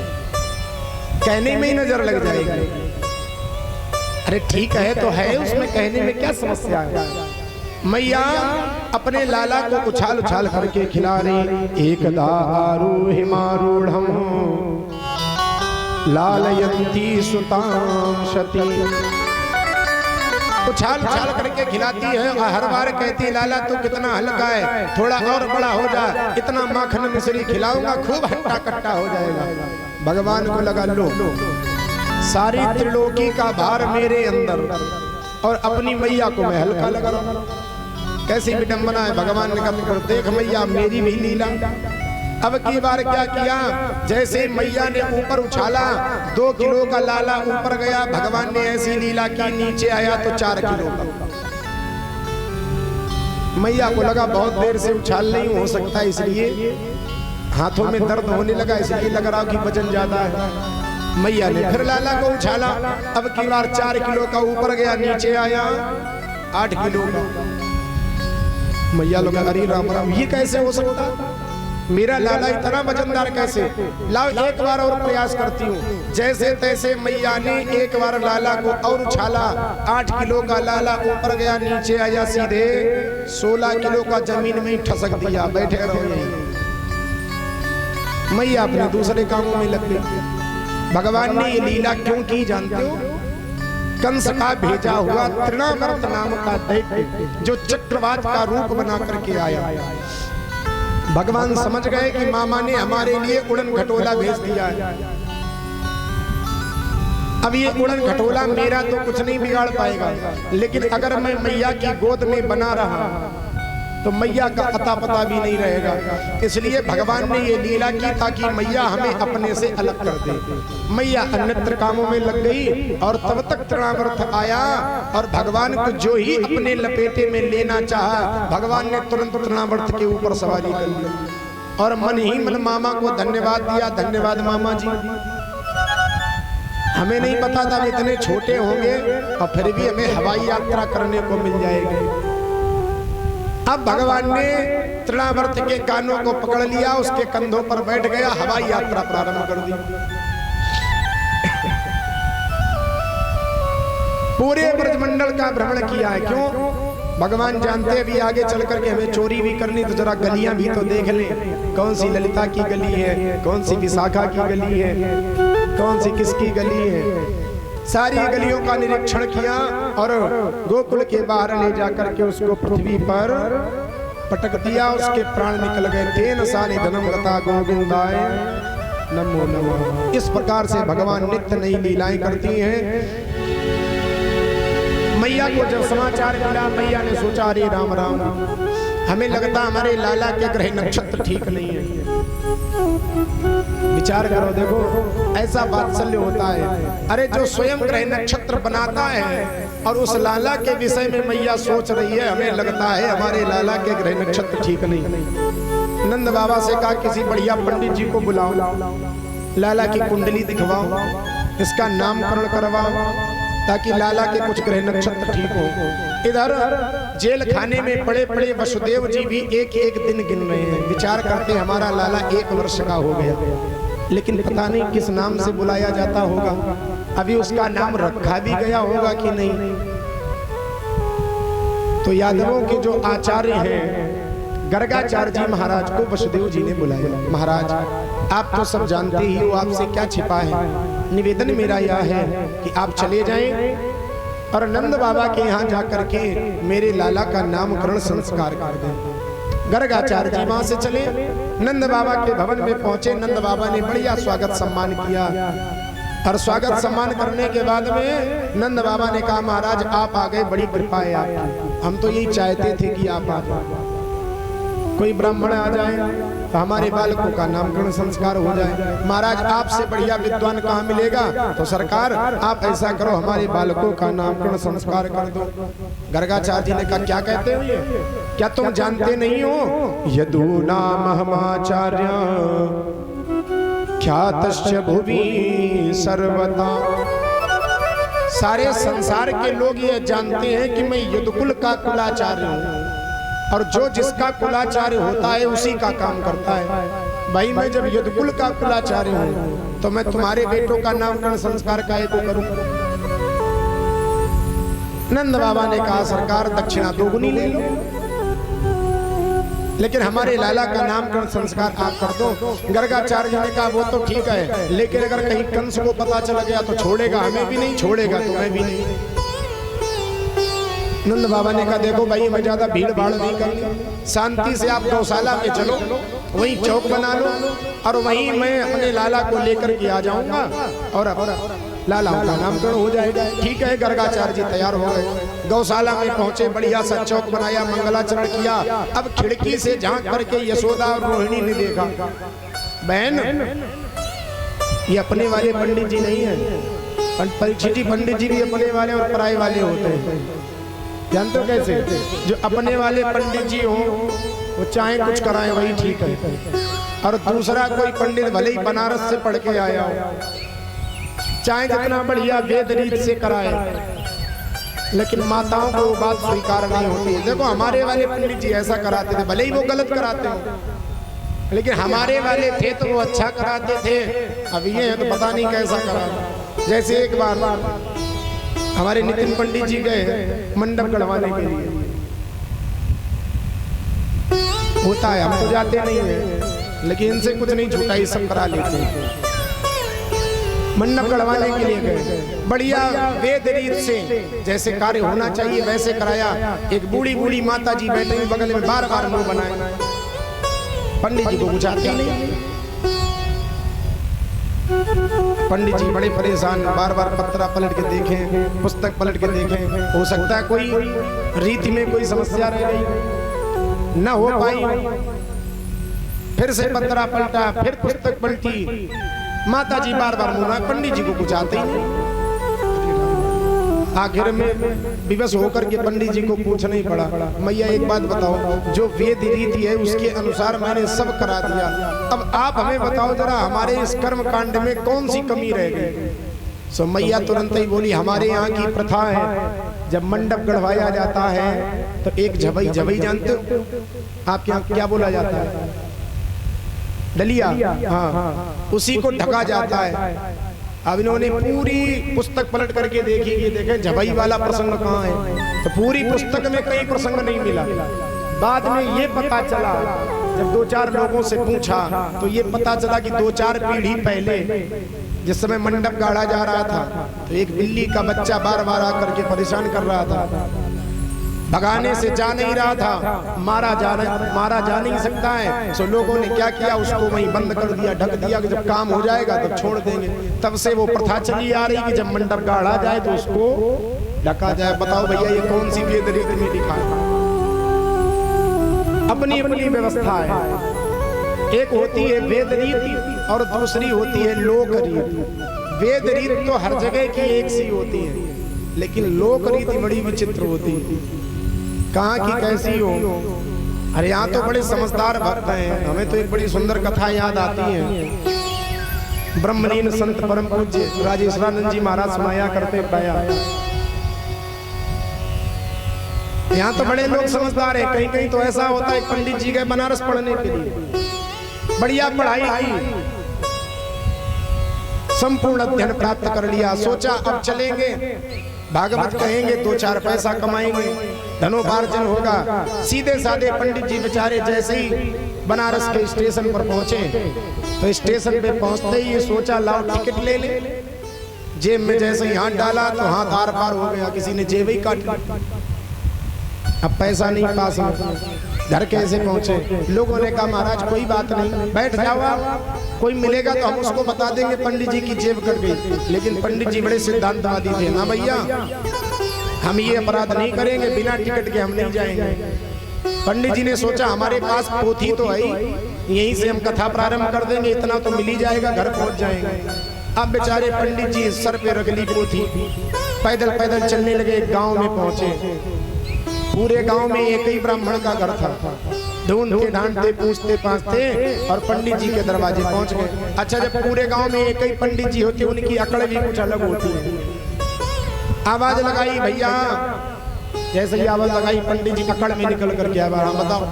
कहने में ही नजर लग जाएगी। अरे ठीक है तो है, उसमें कहने में क्या समस्या है। मैया अपने लाला को उछाल उछाल करके खिला रही। एकदा आरूढ़म लालयंती सुतां सती, उछाल उछाल करके खिलाती है। हर बार कहती लाला तू कितना हल्का है, थोड़ा और बड़ा हो जा, इतना माखन मिश्री खिलाऊंगा, खूब हट्टा कट्टा हो जाएगा। भगवान को लगा लो सारी त्रिलोकी का भार मेरे अंदर, और अपनी मैया को मैं हल्का लगा रहा हूं। कैसी विडंबना है। भगवान ने कहा देख मैया मेरी भी लीला। अब की बार क्या किया, जैसे मैया ने ऊपर उछाला 2 किलो का लाला ऊपर गया। भगवान ने ऐसी लीला की, नीचे आया तो 4 किलो का। मैया को लगा बहुत देर से उछाल नहीं हो सकता, इसलिए हाथों में दर्द होने लगा, इसलिए लग रहा कि वजन ज्यादा है। मैया ने फिर लाला को उछाला, अब की बार 4 किलो का ऊपर गया, नीचे आया 8 किलो का। मैया लोग अरे राम राम, ये कैसे हो सकता, मेरा लाला इतना वजनदार कैसे। लाओ एक बार और प्रयास करती हूँ। जैसे तैसे मैया ने एक बार लाला को और उछाला, 8 किलो का लाला ऊपर गया, नीचे आया, सीधे 16 किलो का जमीन में ही ठसक दिया। बैठे रहो यहीं। मैया अपने दूसरे कामों में लग गई। भगवान ने ये लीला क्यों की जानते हो? कंस का भेजा हुआ तृणावर्त नाम का दैत्य जो चक्रवात का रूप बना करके आया, भगवान समझ गए कि मामा ने हमारे लिए उड़न खटोला भेज दिया है। अब ये उड़न खटोला मेरा तो कुछ नहीं बिगाड़ पाएगा, लेकिन अगर मैं मैया की गोद में बना रहा तो मैया का अता पता भी नहीं रहेगा। इसलिए भगवान ने ये लीला की ताकि मैया हमें अपने से अलग कर दे। मैया अन्यत्र कामों में लग गई और तब तक तृणावर्त आया और भगवान को जो ही अपने लपेटे में लेना चाहा, भगवान ने तुरंत तृणावर्त के ऊपर सवारी कर ली और मन ही मन मामा को धन्यवाद दिया। धन्यवाद मामा जी, हमें नहीं पता था इतने छोटे होंगे और फिर भी हमें हवाई यात्रा करने को मिल जाएगी। अब भगवान ने तृणावर्त के कानों को पकड़ लिया, उसके कंधों पर बैठ गया, हवाई यात्रा प्रारंभ कर दी। पूरे ब्रजमंडल का भ्रमण किया है। क्यों? भगवान जानते भी आगे चल करके हमें चोरी भी करनी, तो जरा गलियां भी तो देख लें। कौन सी ललिता की गली है, कौन सी विशाखा की गली है, कौन सी किसकी गली है। सारी गलियों का निरीक्षण किया और गोकुल के बाहर ले जाकर के उसको पृथ्वी पर पटक दिया। उसके प्राण निकल गए। तेन सानि धनम गता गोविंदाय नमो नमः। इस प्रकार से भगवान नित्य नई लीलाएं करती हैं। मैया को जब समाचार मिला, मैया ने सोचा अरे राम राम, हमें लगता हमारे लाला के ग्रह नक्षत्र ठीक नहीं है। विचार करो, देखो ऐसा वात्सल्य होता है। अरे जो स्वयं ग्रह नक्षत्र बनाता है और उस लाला के विषय में मैया सोच रही है, हमें लगता है हमारे लाला के ग्रह नक्षत्र ठीक नहीं। नंद बाबा से कहा किसी बढ़िया पंडित जी को बुलाओ, लाला की कुंडली दिखवाओ, इसका नामकरण करवाओ, ताकि लाला के कुछ ग्रह नक्षत्र ठीक हो। इधर जेल खाने में पड़े पड़े वसुदेव जी भी एक एक दिन गिन रहे हैं। विचार करते हमारा लाला 1 वर्ष का हो गया, लेकिन पता नहीं किस नाम से बुलाया जाता होगा। अभी उसका नाम रखा भी गया होगा कि नहीं। तो यादवों के जो आचार्य हैं गर्गाचार्य जी महाराज को वसुदेव जी ने बुलाया। महाराज आप तो सब जानते ही हो, आपसे क्या छिपा है। निवेदन मेरा यह है कि आप चले जाएं और नंद बाबा के यहाँ जाकर के मेरे लाला का नामकरण संस्कार कर दें। गर्गाचार्य जी वहां से चले, नंद बाबा के भवन में पहुंचे। नंद बाबा ने बढ़िया स्वागत सम्मान किया और स्वागत सम्मान करने के बाद में नंद बाबा ने कहा महाराज आप आ गए, बड़ी कृपा है आपकी। हम तो यही चाहते थे कि आप आ जाए, कोई ब्राह्मण आ जाए तो हमारे बालकों का नामकरण संस्कार हो जाए। महाराज आपसे बढ़िया विद्वान कहाँ मिलेगा, तो सरकार आप ऐसा करो हमारे बालकों का नामकरण संस्कार कर दो। गर्गाचार्य जी ने कहा क्या कहते हो ये, क्या तुम जानते नहीं हो यदूना महमाचार्य ख्यातस्य भुवि सर्वदा। सारे संसार के लोग ये जानते हैं कि मैं यदुकुल का कुलाचार्य हूँ और जो जिसका कुलाचार्य होता है उसी का काम करता है। भाई मैं जब यदुकुल का कुलाचार्य हूँ तो मैं तुम्हारे बेटों का नामकरण संस्कार काहे को करूं। नंद बाबा ने कहा सरकार दक्षिणा दोगुनी ले लो, लेकिन हमारे लाला का नामकरण संस्कार आप कर दो। गर्गाचार्य ने कहा वो तो ठीक है, लेकिन अगर कहीं कंस को पता चला गया तो छोड़ेगा हमें भी नहीं, छोड़ेगा तुम्हें भी नहीं। नंद बाबा ने कहा देखो भाई मैं ज्यादा भीड़ भाड़ नहीं करनी, शांति से आप गौशाला में चलो, वहीं चौक बना लो और वहीं मैं अपने लाला को लेकर के आ जाऊंगा और लाला का नामकरण हो जाएगा। ठीक है, गर्गाचार्य जी तैयार हो गए, गौशाला में पहुंचे, बढ़िया सा चौक बनाया, मंगलाचरण किया। अब खिड़की से झांक करके यशोदा और रोहिणी ने देखा, बहन ये अपने वाले पंडित जी नहीं है। परीक्षित जी पंडित जी भी अपने वाले और पराये वाले होते हैं, जानते हो कैसे। जो अपने वाले पंडित जी हो वो चाहे कुछ कराए वही ठीक है, और दूसरा कोई पंडित भले ही बनारस से पढ़ के आया हो, चाहे जितना बढ़िया वेद रीत से कराए, लेकिन माताओं को वो बात स्वीकार नहीं होती। देखो हमारे वाले पंडित जी ऐसा कराते थे, भले ही वो गलत कराते हो, लेकिन हमारे वाले थे तो वो अच्छा कराते थे। अब ये है तो पता नहीं कैसा करा। जैसे एक बार हमारे नितिन पंडित जी गए मंडप गढ़वाने के लिए, होता है हम तो जाते नहीं हैं, लेकिन इनसे कुछ नहीं छूटा, ये सब करा लेते हैं। मंडप गढ़वाने के लिए गए, बढ़िया वेद रीत से जैसे कार्य होना चाहिए वैसे कराया। एक बूढ़ी बूढ़ी माता जी बैठे हुए बगल में, बार बार मुंह बनाए, पंडित जी को बुझाते नहीं। पंडित जी बड़े परेशान, बार बार पत्रा पलट के देखें, पुस्तक पलट के देखें, हो सकता है कोई रीति में कोई समस्या रह गई, न हो पाई। फिर से पत्रा पलटा, फिर पुस्तक पलटी, माता जी बार बार मुना, पंडित जी को कुछ आते ही नहीं। आखिर में विवश होकर के पंडित जी को पूछना ही पड़ा, मैया एक बात बताओ, जो वेद रीति है उसके अनुसार मैंने सब करा दिया, अब आप हमें बताओ जरा हमारे इस कर्म कांड में कौन सी कमी रह गई। सो मैया तुरंत ही बोली, हमारे यहाँ की प्रथा है जब मंडप गढ़वाया जाता है तो एक झबई, झबई जानते हो आपके यहाँ क्या बोला जाता है, डलिया, हाँ, उसी को ढका जाता है। अब इन्होंने पूरी पुस्तक पलट करके देखी कि देखें झबई वाला प्रसंग कहाँ है, तो पूरी पुस्तक में कई प्रसंग नहीं मिला। बाद में ये पता चला, जब 2-4 लोगों से पूछा तो ये पता चला कि 2-4 पीढ़ी पहले जिस समय मंडप गाड़ा जा रहा था तो एक बिल्ली का बच्चा बार बार आकर के परेशान कर रहा था, भगाने से जा नहीं रहा था, मारा जा नहीं सकता है। सो लोगों ने क्या किया, उसको वहीं बंद कर दिया, ढक दिया कि जब काम हो जाएगा तब छोड़ देंगे। तब से वो प्रथा चली आ रही कि जब मंडप गाड़ा जाए तो उसको ढका जाए। बताओ भैया ये कौन सी वेद रीति में लिखा है? अपनी अपनी व्यवस्था है। एक होती है वेद रीति और दूसरी होती है लोक रीति। वेद रीति तो हर जगह की एक सी होती है, लेकिन लोक रीति बड़ी विचित्र होती है। कहाँ की कैसी हो। अरे यहाँ तो बड़े समझदार भक्त हैं। हमें तो एक बड़ी सुंदर कथा याद आती है। ब्रह्मलीन संत परम पूज्य राजेश्वरानंद जी महाराज सुनाया करते पाया। यहाँ तो बड़े लोग समझदार हैं। कहीं कहीं तो ऐसा होता है, पंडित जी गए बनारस पढ़ने के लिए, बढ़िया पढ़ाई की, संपूर्ण अध्ययन प्राप्त कर लिया। सोचा अब चलेंगे भागवत कहेंगे, 2-4 पैसा कमाएंगे, धनोपार्जन होगा। सीधे साधे पंडित जी बेचारे जैसे ही बनारस के स्टेशन पर पहुंचे तो स्टेशन पे पहुंचते ही ये सोचा लाओ टिकट ले ले। जेब में जैसे ही हाथ डाला तो हाथ आर पार हो गया, किसी ने जेब ही काट ली। अब पैसा नहीं पास में, घर कैसे पहुंचे? लोगों ने कहा महाराज कोई बात नहीं, बैठ जाओ आप, कोई मिलेगा तो हम उसको बता देंगे पंडित जी की जेब कट गई। लेकिन पंडित जी बड़े सिद्धांतवादी थे ना भैया, हम ये अपराध नहीं करेंगे, बिना टिकट के हम नहीं जाएंगे। पंडित जी ने सोचा हमारे पास पोथी तो है, यहीं से हम कथा प्रारंभ कर देंगे, इतना तो मिल ही जाएगा, घर पहुंच जाएंगे। अब बेचारे पंडित जी सर पे रख ली पोथी, पैदल पैदल चलने लगे। गांव में पहुंचे, पूरे गांव में एक ही ब्राह्मण का घर था। ढूंढते ढांढते पूछते पाछते और पंडित जी के दरवाजे पहुंच गए। अच्छा, जब पूरे गांव में एक ही पंडित जी होते, उनकी अकड़ भी कुछ अलग होती है। आवाज लगाई भैया, जैसे ही आवाज लगाई पंडित जी अकड़ में निकल करके आवाज, हाँ बताओ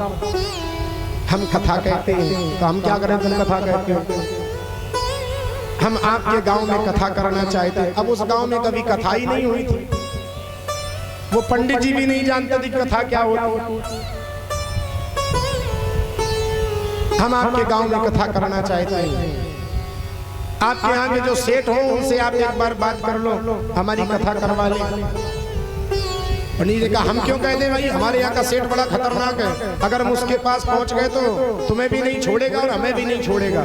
हम कथा कहते हैं। तो हम क्या करें, तुम कथा कहते हो, हम आपके गांव में कथा करना चाहते हैं। अब उस गांव में कभी कथा ही नहीं हुई थी, वो पंडित जी भी नहीं जानते थे कथा क्या होती। हम आपके गांव में कथा करना चाहते हैं, आपके यहाँ के जो सेठ हो उनसे आप एक बार बात कर लो, हमारी कथा करवा ले। पंडित जी कहा हम क्यों कह दें भाई, हमारे यहाँ का सेठ बड़ा खतरनाक है, अगर हम उसके पास पहुंच गए तो तुम्हें भी नहीं छोड़ेगा और हमें भी नहीं छोड़ेगा।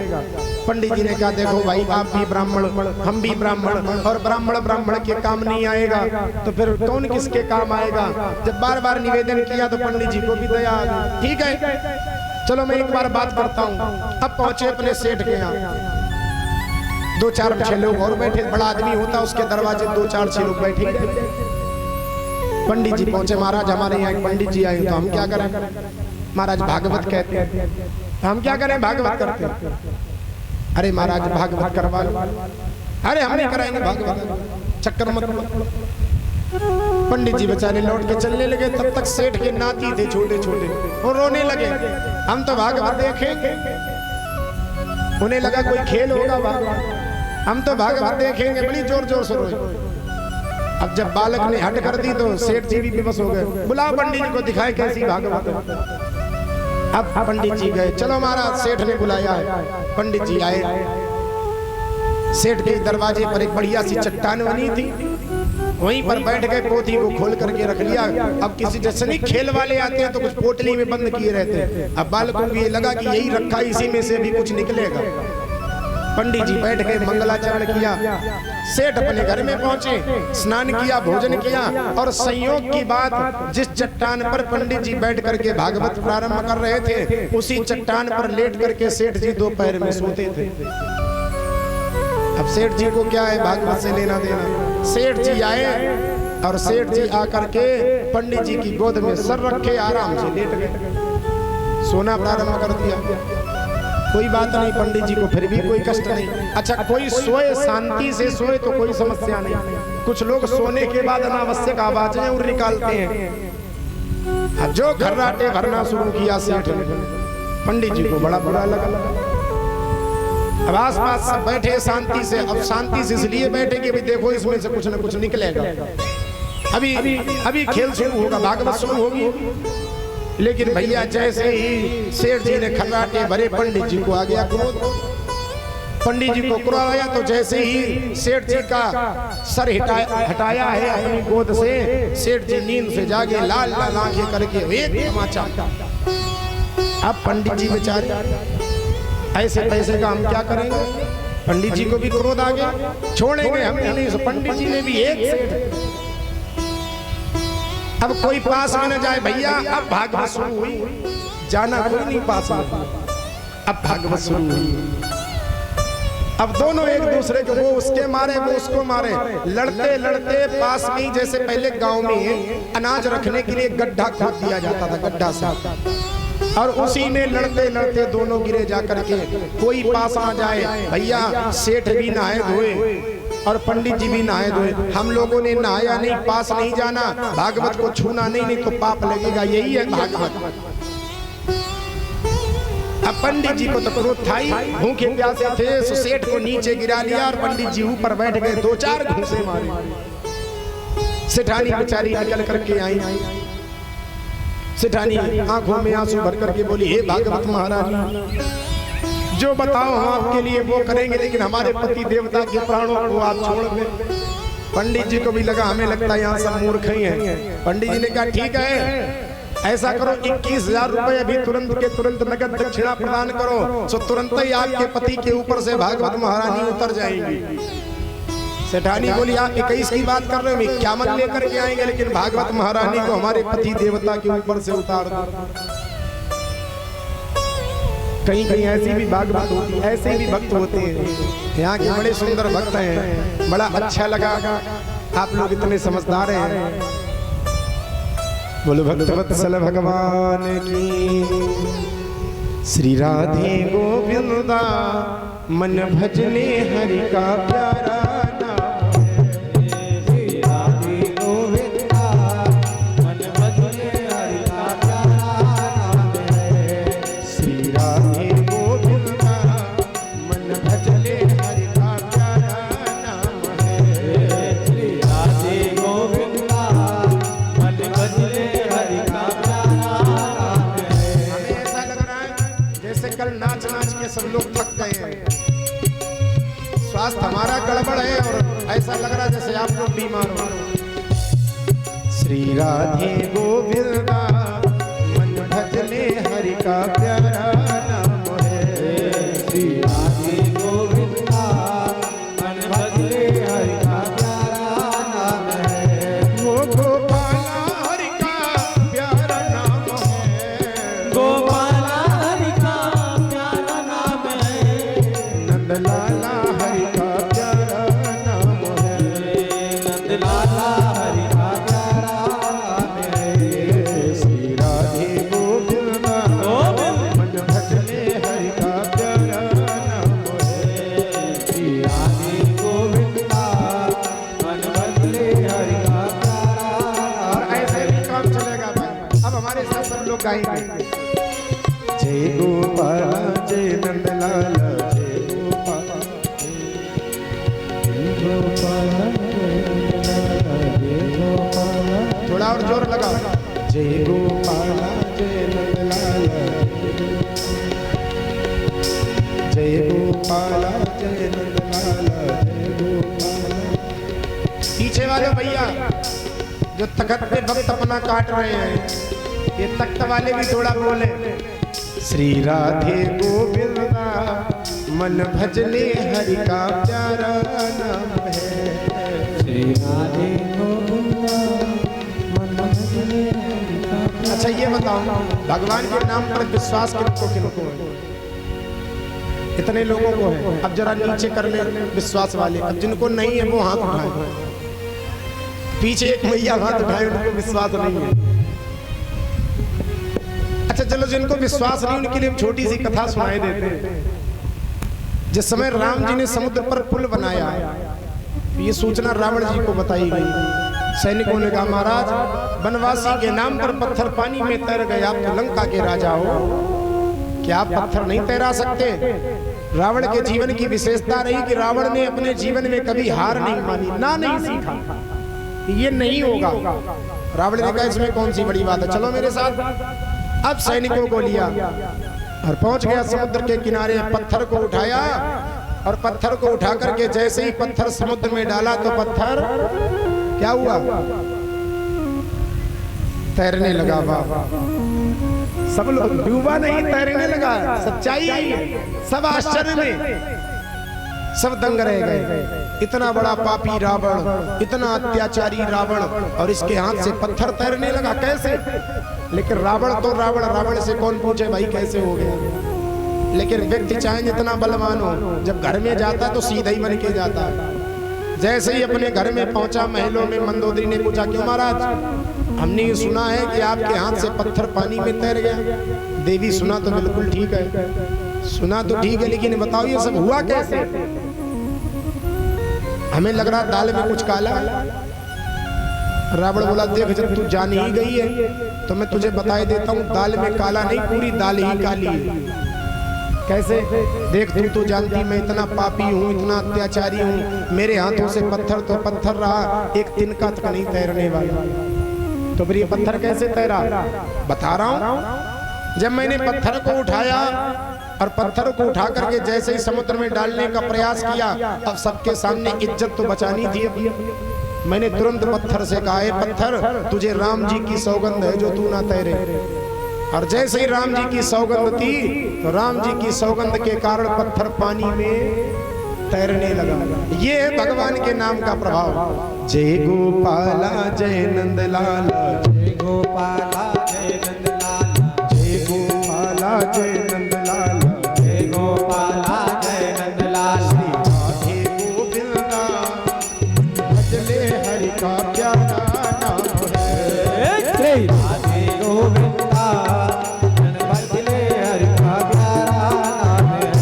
पंडित जी ने कहा देखो भाई, आप भी ब्राह्मण हम भी ब्राह्मण, और ब्राह्मण ब्राह्मण के काम नहीं आएगा तो फिर कौन किसके काम आएगा। जब बार बार निवेदन किया तो पंडित जी को भी दया आ गई। ठीक है चलो मैं एक बार बात करता हूँ। अब पहुंचे अपने सेठ के यहाँ, 2-4-6 लोग और बैठे, बड़ा आदमी होता उसके दरवाजे 2-4-6 लोग बैठे। पंडित जी पहुंचे, महाराज हमारे यहाँ पंडित जी आए, तो हम क्या करें? महाराज भागवत कहते हैं। हम क्या करें, भागवत करते हैं। अरे महाराज भागवत करवा लो। अरे हम नहीं कराएंगे भागवत, चक्कर मत लो। पंडित जी बेचारे लौट के चलने लगे। तब तक सेठ के नाती थे छोटे छोटे, वो रोने लगे, हम तो भागवत देखेंगे। उन्हें लगा कोई खेल होगा भागवत, हम तो भागवत देखेंगे। बड़ी जोर जोर से रोए। अब जब बालक ने हट कर दी तो सेठ जी भी बेबस हो गए। बुलाओ पंडित जी को, दिखाए कैसी भागवत। अब पंडित जी गए, चलो महाराज सेठ ने बुलाया है। पंडित जी आए, सेठ के दरवाजे पर एक बढ़िया सी चट्टान बनी थी, वहीं पर बैठ गए, पोथी को खोल करके रख लिया। अब किसी जैसे नहीं खेल वाले आते हैं तो कुछ पोटली में बंद किए रहते हैं। अब बालकों को ये लगा कि यही रखा, इसी में से भी कुछ निकलेगा। पंडित जी बैठ गए, मंगलाचरण किया। सेठ अपने घर में पहुंचे, स्नान किया, भोजन किया, और संयोग की बात, जिस चट्टान पर पंडित जी बैठ करके भागवत प्रारंभ कर रहे थे, उसी चट्टान पर लेट करके सेठ जी दोपहर में सोते थे। अब सेठ जी को क्या है भागवत से लेना देना। सेठ जी आए और सेठ जी आकर के पंडित जी की गोद में सर रखे आराम से लेट गए, सोना प्रारंभ कर दिया। कोई बात नहीं, पंडित जी को फिर भी कोई कष्ट नहीं। अच्छा कोई सोए, शांति से सोए तो कोई समस्या नहीं। कुछ लोग सोने के बाद अनावश्यक आवाजें और निकालते हैं। जो खर्राटे भरना शुरू किया सेठ ने, पंडित जी को बड़ा बुरा लगा। अब आस पास सब बैठे शांति से। अब शांति से इसलिए बैठे कि देखो इसमें से कुछ न कुछ निकलेगा, अभी खेल शुरू होगा, भागवत शुरू होगी। लेकिन भैया जैसे ही सेठ जी ने खर्राटे भरे, पंडित जी को आ गया क्रोध। पंडित जी को क्रोध आया तो जैसे ही सेठ जी का सर हटाया है अपनी गोद से, सेठ जी नींद से जागे, लाल लाल आंखें करके एक तमाचा। अब पंडित जी बेचारे ऐसे पैसे का हम क्या करेंगे? पंडित जी को भी क्रोध आ गया, छोड़ेंगे हम नहीं। तो पंडित जी ने भी एक सेठ, अब कोई पास में न जाए भैया। अब भागवत शुरू हुई, जाना कोई नहीं पास में। अब भागवत शुरू हुई, अब दोनों एक दूसरे को, वो उसके मारे वो उसको मारे, लड़ते लड़ते पास में ही, जैसे पहले गांव में अनाज रखने के लिए गड्ढा खोद दिया जाता था, गड्ढा सा, और उसी में लड़ते लड़ते दोनों गिरे जाकर के। कोई पास आ जाए भैया, सेठ भी नहाए धोए और पंडित जी भी नहाए धोए, हम लोगों ने नहाया नहीं, पास नहीं जाना, भागवत को छूना नहीं, नहीं तो पाप लगेगा। यही है भागवत। अब पंडित जी को तो क्रोध था ही, भूखे प्यासे थे, सो सेठ को नीचे गिरा लिया और पंडित जी ऊपर बैठ गए, 2-4 घूंसे मारे। सेठानी बेचारी निकल करके आई, सेठानी आंखों में आंसू भर करके बोली, हे भागवत महाराज, जो बताओ हम आपके लिए वो करेंगे, लेकिन हमारे पति देवता के प्राणों को आप छोड़ दें। पंडित जी को भी लगा, हमें लगता है यहाँ सब मूर्ख ही हैं। पंडित जी ने कहा ठीक है, ऐसा करो 21,000 रुपए अभी तुरंत के तुरंत नगद दक्षिणा प्रदान करो, सो तुरंत ही आपके पति के ऊपर से भागवत महारानी उतर जाएंगी। सेठानी बोली, आप 21 की बात कर रहे हो, 51 लेकर के आएंगे, लेकिन भागवत महारानी को हमारे पति देवता के ऊपर से उतार दो। कहीं कहीं ऐसी भी भागवत होती, ऐसे भी भक्त होते हैं, यहाँ के बड़े सुंदर भक्त हैं, बड़ा अच्छा लगा। आप लोग इतने समझदार हैं। बोलो भक्तवत्सल भगवान की। श्री राधे गोविंदा मन भजने हरि का प्यारा नाम है। श्री राधे गोविंदा मन भजने हरि का प्यारा नाम है। श्री राधे गोविंदा मन भजने हरि का प्यारा नाम है। श्री राधे गोविंदा मन भजने हरि का प्यारा नाम है। हमें ऐसा लग रहा है जैसे कल नाच नाच के सब लोग थक गए हैं, स्वास्थ्य हमारा गड़बड़ है, और ऐसा लग रहा है जैसे आप लोग बीमार हो। श्री राधे गोविंदा मन भजने हरि का प्यारा नाम है। श्री राधे गोविंदा मन भजने हरि का प्यारा नाम है। वो गोपाला हरि का प्यारा नाम है। गोपाला हरि का प्यारा नाम है। नंदलाला हरि का प्यारा नाम है। नंदलाला हरि का प्यारा नाम है। श्री राधे गोविंदा मन भजने हरि का प्यारा नाम है। श्री राधे गोविंदा मन भजने हरि का प्यारा और नाम है। ऐसे भी काम चलेगा भाई। अब हमारे साथ सब लोग गाएंगे, जय गोपाल जय नंदलाल जय गोपाल थोड़ा और जोर लगाओ, जय गोपाल जय नंदलाल जय गोपाल जय नंदलाल जय गोपाल। पीछे वाले भैया जो तखत पे भक्त अपना काट रहे हैं, ये तख्त वाले भी थोड़ा बोले, श्री राधे गोविंदा मन भजने हरि का प्यारा नाम है। श्री राधे गोविंदा मन भजने हरि का प्यारा। अच्छा ये बताओ, भगवान के नाम पर विश्वास किनको है? इतने लोगों को है। अब जरा नीचे कर ले विश्वास वाले, अब जिनको नहीं है वो हाथ उठाए। पीछे एक मैया हाथ उठाए, उनको विश्वास नहीं है। अच्छा चलो, जिनको विश्वास नहीं उनके लिए हम छोटी सी कथा सुनाई देते हैं। जिस समय राम जी ने समुद्र पर पुल बनाया, ये सूचना रावण जी को बताई गई। सैनिकों ने कहा, महाराज वनवासी के नाम पर पत्थर पानी में तैर गए, आप तो लंका के राजा हो, क्या आप पत्थर नहीं तैरा सकते? रावण के जीवन की विशेषता रही कि रावण ने अपने जीवन में कभी हार नहीं मानी, ना नहीं सीखा, ये नहीं होगा। रावण ने कहा, इसमें कौन सी बड़ी बात है, चलो मेरे साथ। अब सैनिकों को लिया और पहुंच गया समुद्र के किनारे, पत्थर को उठाया और पत्थर को उठा करके जैसे ही पत्थर समुद्र में डाला तो पत्थर क्या हुआ, तैरने लगा। सब लोग डूबा नहीं, तैरने लगा। सच्चाई है, सब आश्चर्य में, सब दंग रह गए। इतना बड़ा पापी रावण, इतना अत्याचारी रावण, और इसके हाथ से पत्थर तैरने लगा, कैसे? लेकिन रावण तो रावण, रावण से कौन पूछे भाई कैसे हो गया। लेकिन व्यक्ति चाहे जितना बलवान हो, जब घर में जाता तो सीधा ही बन के जाता। जैसे ही अपने घर में पहुंचा, महलों में, मंदोदरी ने पूछा, क्यों महाराज, हमने ये सुना है कि आपके हाथ से पत्थर पानी में तैर गया। देवी, सुना तो बिल्कुल ठीक है, सुना तो ठीक है, लेकिन बताओ ये सब हुआ कैसे? हमें लग रहा दाल में कुछ काला। रावण बोला, देख जब तू जान ही गई है तो मैं तुझे बताए देता हूँ, दाल में काला नहीं, पूरी दाल ही काली है। कैसे? देख, तू तो जानती मैं इतना पापी हूँ, इतना अत्याचारी हूँ, मेरे हाथों से पत्थर तो पत्थर रहा, एक तिनका तक नहीं तैरने वाला। तो फिर ये पत्थर कैसे तैरा? बता रहा हूँ। जब मैंने पत्थर को उठाया और पत्थर को उठा करके जैसे ही समुद्र में डालने का प्रयास किया, अब सबके सामने इज्जत तो बचानी थी। मैंने तुरंत पत्थर से कहा, है पत्थर, तुझे राम जी की सौगंध है जो तू ना तैरे। और जैसे ही राम जी की सौगंध थी तो राम जी की सौगंध के कारण पत्थर पानी में तैरने लगा। ये है भगवान के नाम का प्रभाव। जय गोपाला जय नंदलाला, जय गोपाला जय नंदलाला, जय गोपाला जय नंदलाला, जय गोपाला जय नंदलाला। श्री राधे गोविंदा भजले हरि का प्यारा नाम है। श्री राधे गोविंदा जन भजले हरि का प्यारा नाम है।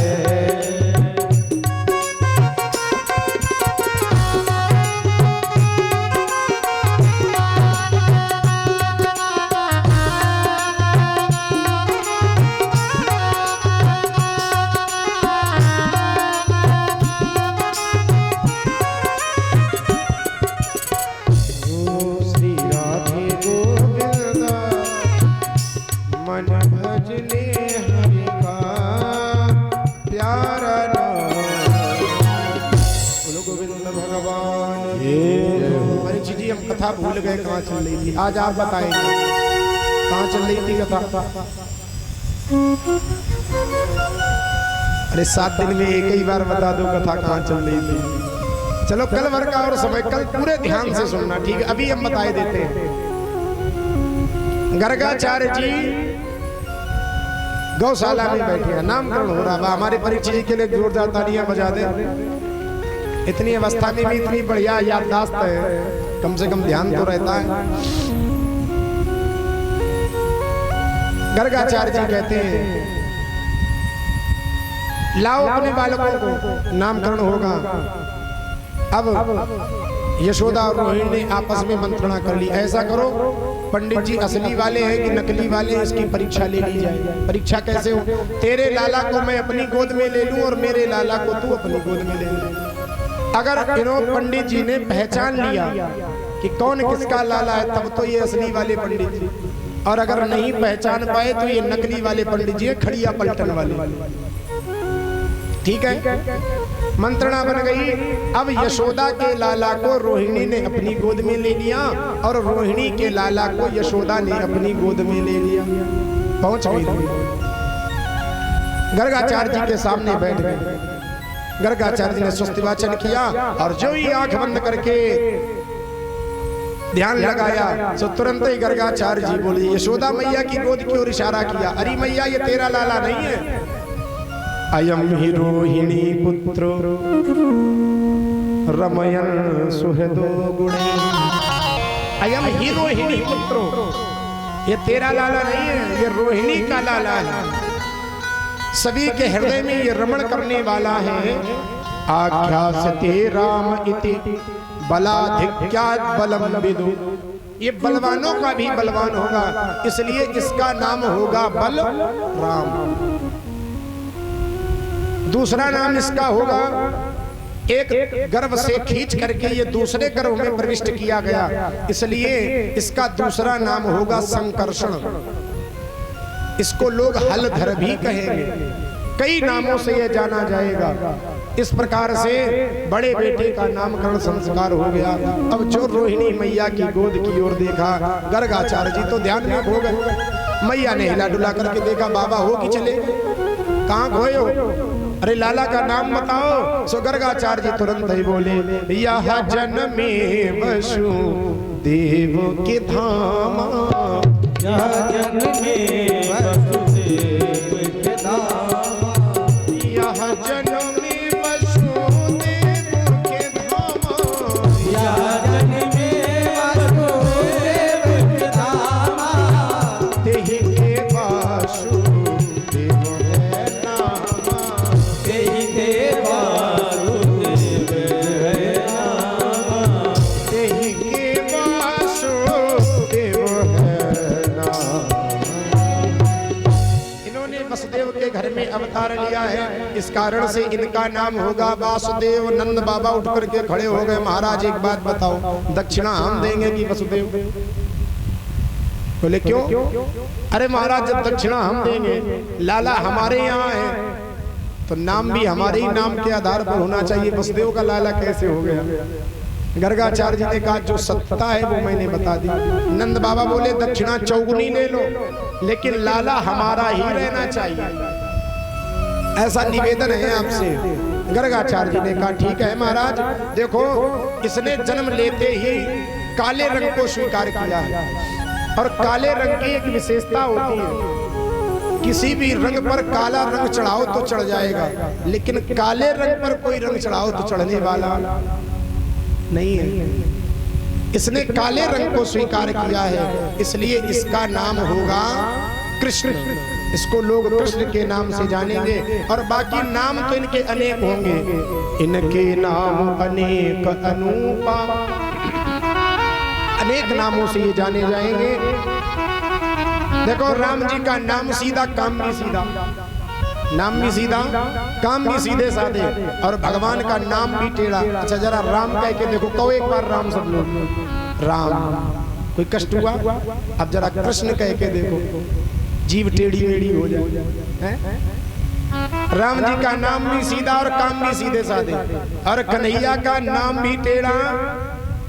श्री राधे गोविंदा मन भजले हरि का प्यारा नाम। बोलो गोविंद भगवान की। परीक्षित जी, हम कथा भूल गए कहाँ चल रही थी, आज आप बताएंगे कहाँ चल रही थी कथा। अरे 7 दिन में एक ही बार बता दो कथा कहाँ चल रही थी। चलो कल भर का और समय, कल पूरे ध्यान से सुनना, ठीक है? अभी हम बताए देते हैं। गर्गाचार्य जी गौशाला में बैठे हैं, नामकरण हो रहा है। हमारे परीक्षा जी के लिए जोरदार तालियां बजा दे। इतनी अवस्था में भी इतनी बढ़िया याददाश्त है, कम से कम ध्यान तो रहता है। गर्गाचार्य जी कहते हैं, लाओ अपने बालकों को, नामकरण होगा। अब यशोदा और रोहिणी ने आपस में मंत्रणा कर ली, ऐसा करो पंडित जी असली वाले हैं कि नकली वाले हैं, इसकी परीक्षा ले ली जाए। परीक्षा कैसे हो? तेरे लाला को मैं अपनी गोद में ले लूं और मेरे लाला को तू अपनी गोद में ले ले। अगर इन्हों पंडित जी ने पहचान लिया कि कौन किसका लाला है, तब तो ये असली वाले पंडित जी, और अगर नहीं पहचान पाए तो ये नकली वाले पंडित जी, खड़िया पलटन वाले। ठीक है, मंत्रणा बन गई। अब यशोदा के लाला को रोहिणी ने अपनी गोद में ले लिया और रोहिणी के लाला को यशोदा ने अपनी गोद में ले लिया। पहुंच गई, गर्गाचार्य जी के सामने बैठ गए। गर्गाचार्य जी ने स्वस्ति वाचन किया और जो ही आंख बंद करके ध्यान लगाया तो तुरंत ही गर्गाचार्य जी बोले, यशोदा मैया की गोद की ओर इशारा किया, अरे मैया ये तेरा लाला नहीं है, अयम ही रोहिणी पुत्रो रमयन सुहृदो गुणे। अयम ही रोहिणी पुत्रो, ये तेरा लाला नहीं है, ये रोहिणी का लाला है। सभी के हृदय में ये रमण करने वाला है। आख्यास्ते राम इति बलाधिक्यात् बलम विदु, ये बलवानों का भी बलवान होगा, इसलिए इसका नाम होगा बल राम। दूसरा नाम इसका होगा, एक गर्भ से खींच करके ये दूसरे गर्भ में प्रविष्ट किया गया, इसलिए इसका दूसरा नाम होगा संकर्षण। इसको लोग हलधर भी कहेंगे, कई नामों से ये जाना जाएगा। इस प्रकार से बड़े बेटे का नामकरण संस्कार हो गया। अब जो रोहिणी मैया की गोद की ओर देखा, गर्गाचार्य जी तो ध्यान में खो गए। मैया ने हिला डुला करके देखा, बाबा हो कि चले, कहाँ खोए हो? अरे लाला का नाम बताओ। सो गर्गाचार्य जी तुरंत ही बोले, यह जन्मे वसु देव के धामा, यह जन्मे वसुदेव के धामा, यह जन्मे वसुदेव के धामा, यह जन्मे वसुदेव के धामा, तेहि के वासुदेव है नामा, तेहि के वासुदेव है नामा, तेहि के वासुदेव है नामा। इन्होंने वसुदेव के घर में अवतार लिया है, इस कारण से इनका नाम होगा वासुदेव। नंद बाबा उठ करके खड़े हो गए, महाराज एक बात बताओ, दक्षिणा हम देंगे कि वसुदेव? बोले क्यों? अरे महाराज जब दक्षिणा हम देंगे, लाला हमारे यहाँ है, तो नाम भी हमारे ही नाम के आधार पर होना चाहिए। वसुदेव का लाला कैसे हो गया? गर्गाचार्य जी ने कहा जो सत्ता है वो मैंने बता दी। नंद बाबा बोले दक्षिणा चौगुनी ले लो, लेकिन लाला हमारा ही रहना चाहिए, ऐसा निवेदन है आपसे। गर्गाचार्य जी ने कहा ठीक है महाराज। देखो इसने जन्म लेते ही काले रंग को स्वीकार किया है, और काले रंग की एक विशेषता होती है, किसी भी रंग पर काला रंग चढ़ाओ तो चढ़ जाएगा, लेकिन काले रंग पर कोई रंग चढ़ाओ तो चढ़ने वाला नहीं है। इसने काले रंग को स्वीकार किया है, इसलिए इसका नाम होगा कृष्ण। इसको लोग कृष्ण के नाम से जानेंगे, और बाकी नाम तो इनके अनेक होंगे। इनके नाम अनेक अनूपा, अनेक नामों से ये जाने जाएंगे। देखो राम जी का नाम सीधा, काम भी सीधा, नाम भी सीधा, काम भी सीधे साधे, और भगवान का नाम भी टेढ़ा। अच्छा जरा राम कह के देखो, कहो एक बार राम सब लोग, राम। कोई कष्ट हुआ? अब जरा कृष्ण कह के देखो, जीव टेढ़ी मेढ़ी हो जाए। राम जी का नाम भी सीधा और काम भी सीधे साधे, और कन्हैया का नाम भी टेढ़ा,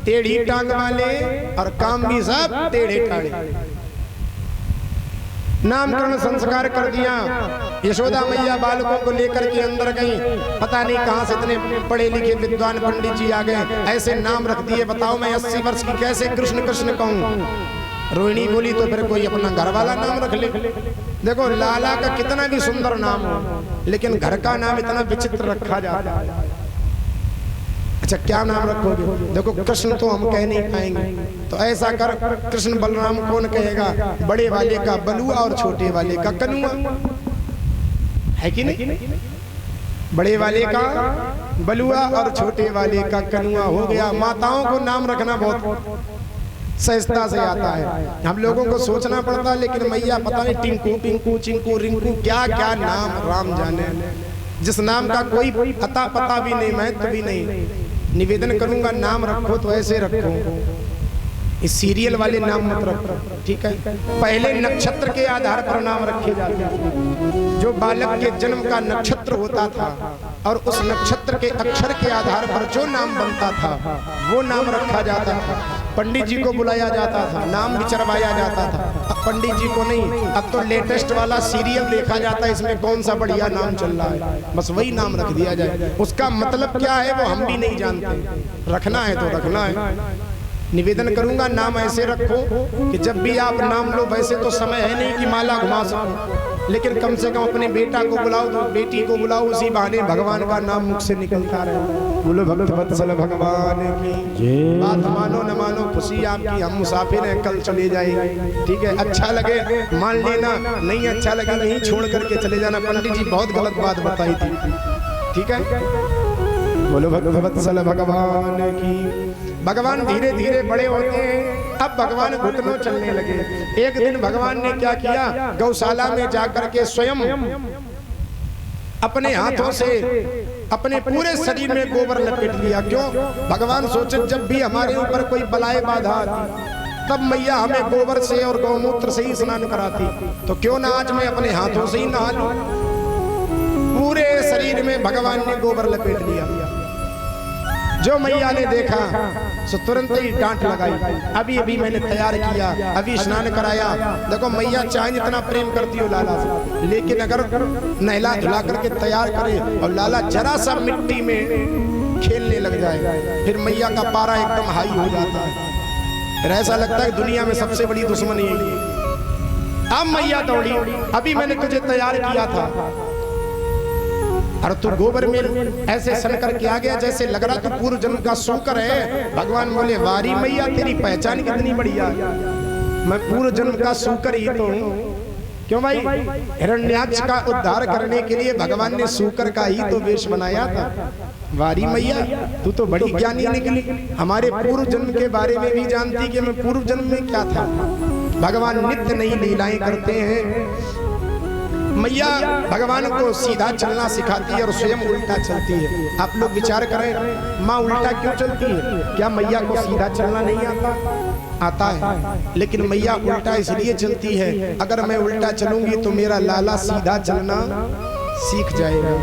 टेढ़ी टांग वाले, और काम भी सब टेढ़े टाढ़े। नामकरण संस्कार कर दिया। यशोदा मैया बालकों को लेकर के अंदर गई, पता नहीं कहां से इतने पढ़े लिखे विद्वान पंडित जी आ गए, ऐसे नाम रख दिए। बताओ मैं 80 वर्ष की कैसे कृष्ण कृष्ण कहूं? रोहिणी बोली तो फिर कोई अपना घर वाला नाम रख ले। देखो लाला का कितना भी सुंदर नाम हो, लेकिन घर का नाम इतना विचित्र रखा जाता है। अच्छा क्या नाम रखोगे? देखो कृष्ण तो हम कह नहीं पाएंगे, तो ऐसा कर कृष्ण बलराम कौन कहेगा? बड़े वाले का बलुआ और छोटे वाले का कनुआ, है कि नहीं? बड़े वाले का बलुआ और छोटे वाले का कनुआ हो गया। माताओं को नाम रखना बहुत सहजता से आता है, हम लोगों को सोचना पड़ता है, लेकिन मैया पता नहीं टिंकू पिंकू चिंकू रिंकू क्या क्या नाम राम जाने, जिस नाम का कोई अता पता भी नहीं, महत्व भी नहीं। निवेदन करूंगा नाम रखो तो ऐसे रखो, इस सीरियल वाले नाम मत रखो, ठीक है? पहले नक्षत्र के आधार पर नाम रखे जाते हैं। जो बालक के जन्म का नक्षत्र होता था, और उस नक्षत्र के अक्षर के आधार पर जो नाम बनता था वो नाम रखा जाता था। पंडित जी को बुलाया जाता था, नाम विचरवाया जाता था। अब पंडित जी को नहीं, अब तो लेटेस्ट वाला सीरियल देखा जाता है, इसमें कौन सा बढ़िया नाम चल रहा है, बस वही नाम रख दिया जाए। उसका मतलब क्या है वो हम भी नहीं जानते, रखना है तो रखना है। निवेदन करूंगा नाम ऐसे रखो कि जब भी आप नाम लो, वैसे तो समय है नहीं कि माला घुमा सको, लेकिन कम से कम अपने बेटा को बुलाओ तो बेटी को बुलाओ, उसी बहाने भगवान का नाम मुख से निकलता रहे। बोलो भक्त वत्सल भगवान की बात मानो न मानो, खुशी आपकी, हम मुसाफिर हैं, कल चले जाएंगे, ठीक है? अच्छा लगे मान लेना, नहीं अच्छा लगे नहीं छोड़ करके चले जाना। पंडित जी बहुत गलत बात बताई थी, ठीक है? बोलो भक्त वत्सल भगवान की। भगवान धीरे धीरे बड़े होते हैं, अब भगवान घुटनों चलने लगे। एक दिन भगवान ने क्या किया, गौशाला में जाकर के स्वयं अपने हाथों से अपने पूरे शरीर में गोबर लपेट लिया। क्यों? भगवान सोचे जब भी हमारे ऊपर कोई बलाए बाधा आती, तब मैया हमें गोबर से और गौमूत्र से ही स्नान कराती, तो क्यों ना आज मैं अपने हाथों से ही नहा लूं। पूरे शरीर शरीर में भगवान ने गोबर लपेट लिया। जो मैया ने देखा सो तुरंत ही डांट लगाई, अभी अभी मैंने तैयार किया, अभी स्नान कराया। देखो मैया चाहे जितना प्रेम करती हो लाला से, लेकिन अगर नहला धुला करके तैयार करे और लाला जरा सा मिट्टी में खेलने लग जाए, फिर मैया का पारा एकदम हाई हो जाता है। फिर ऐसा लगता है दुनिया में सबसे बड़ी दुश्मन यही है। अब मैया दौड़ी, अभी मैंने तुझे तैयार किया था और तू गोबर में ऐसे सन करके आ गया जैसे लग रहा तू पूर्व जन्म का शूकर है। भगवान बोले वारी मैया तेरी पहचान कितनी बढ़िया, मैं पूर्व जन्म का शूकर ही तो हूँ। क्यों भाई, हिरण्याक्ष का उद्धार करने के लिए भगवान ने शूकर का ही तो वेश बनाया था। वारी मैया तू तो बड़ी ज्ञानी निकली, हमारे पूर्व जन्म के बारे में भी जानती कि मैं पूर्व जन्म में क्या था। भगवान नित्य नई लीलाएं करते हैं। मैया भगवान को सीधा चलना सिखाती है और स्वयं उल्टा चलती है। आप लोग विचार करें, माँ उल्टा क्यों चलती है? क्या मैया को सीधा चलना नहीं आता? आता है, लेकिन मैया उल्टा इसलिए चलती है, अगर मैं उल्टा चलूंगी तो मेरा लाला सीधा चलना सीख जाएगा।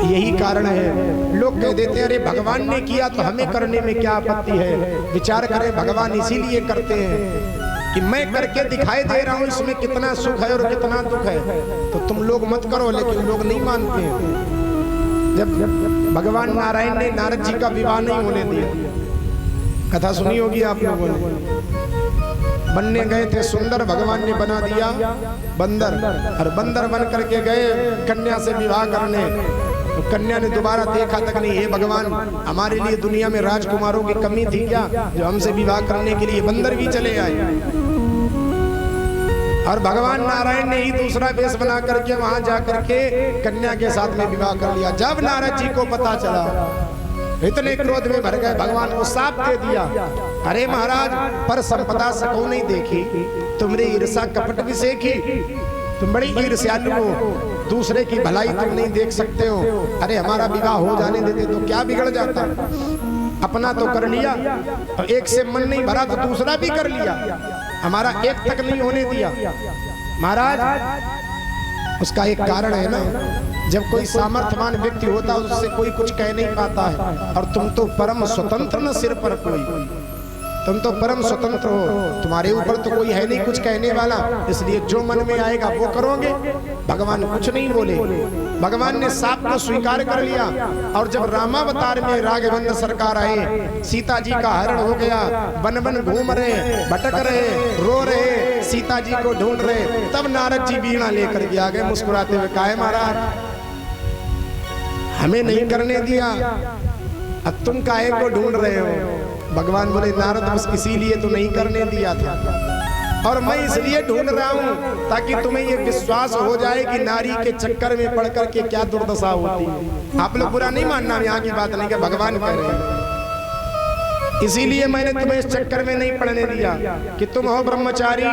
यही कारण है लोग कह देते हैं अरे भगवान ने किया तो हमें करने में क्या आपत्ति है। विचार करें, भगवान इसीलिए करते हैं कि मैं करके दिखाई दे रहा हूं इसमें कितना सुख है और कितना दुख है। तो तुम लोग मत करो, लेकिन लोग नहीं मानते हैं। जब भगवान नारायण ने नारद जी का विवाह नहीं होने दिया, कथा सुनी होगी आप लोगों ने, बनने गए थे सुंदर, भगवान ने बना दिया बंदर, और बंदर बन करके गए कन्या से विवाह करने। तो कन्या ने दोबारा देखा तक नहीं, हे भगवान हमारे लिए दुनिया में राजकुमारों की कमी थी क्या जो हमसे विवाह करने के लिए बंदर भी चले आए। और भगवान नारायण ने ही दूसरा वेश बना करके वहां जाकर के कन्या के साथ में विवाह कर लिया। जब नारद जी को पता चला, इतने क्रोध में भर गए, भगवान को साप दे दिया, अरे महाराज पर संपदा सको नहीं देखी, तुमने ईर्षा कपट भी सीखी, तुम बड़ी ईर्ष्यालु हो, दूसरे की भलाई तुम नहीं देख सकते हो। अरे हमारा विवाह हो जाने देते तो क्या बिगड़ जाता, अपना तो कर लिया और एक से मन नहीं भरा तो दूसरा भी कर लिया, हमारा एक तक नहीं होने दिया। महाराज उसका एक कारण है ना, जब कोई सामर्थ्यवान व्यक्ति होता है उससे कोई कुछ कह नहीं पाता है, और तुम तो परम स्वतंत्र न सिर पर कोई, तुम तो परम स्वतंत्र हो, तुम्हारे ऊपर तो कोई है नहीं कुछ कहने वाला, इसलिए जो मन में आएगा वो करोगे। भगवान कुछ नहीं बोले, भगवान ने साप को स्वीकार कर लिया। और जब रामावतार में राघवेंद्र सरकार आए, सीता जी का हरण हो गया, वन वन घूम रहे, भटक रहे, रो रहे, सीता जी को ढूंढ रहे, तब नारद जी वीणा लेकर के आ गए मुस्कुराते हुए, काहे महाराज हमें नहीं करने दिया, अब तुम काहे को ढूंढ रहे हो? भगवान बोले नारद बस इसीलिए तो नहीं करने दिया था, और मैं इसलिए ढूंढ रहा हूं ताकि तुम्हें ये विश्वास हो जाए कि नारी के चक्कर में पड़ करके क्या दुर्दशा होती है। आप लोग बुरा नहीं मानना, यहाँ की बात नहीं, कि भगवान कह रहे हैं, इसीलिए मैंने तुम्हें इस चक्कर में नहीं पड़ने दिया कि तुम हो ब्रह्मचारी,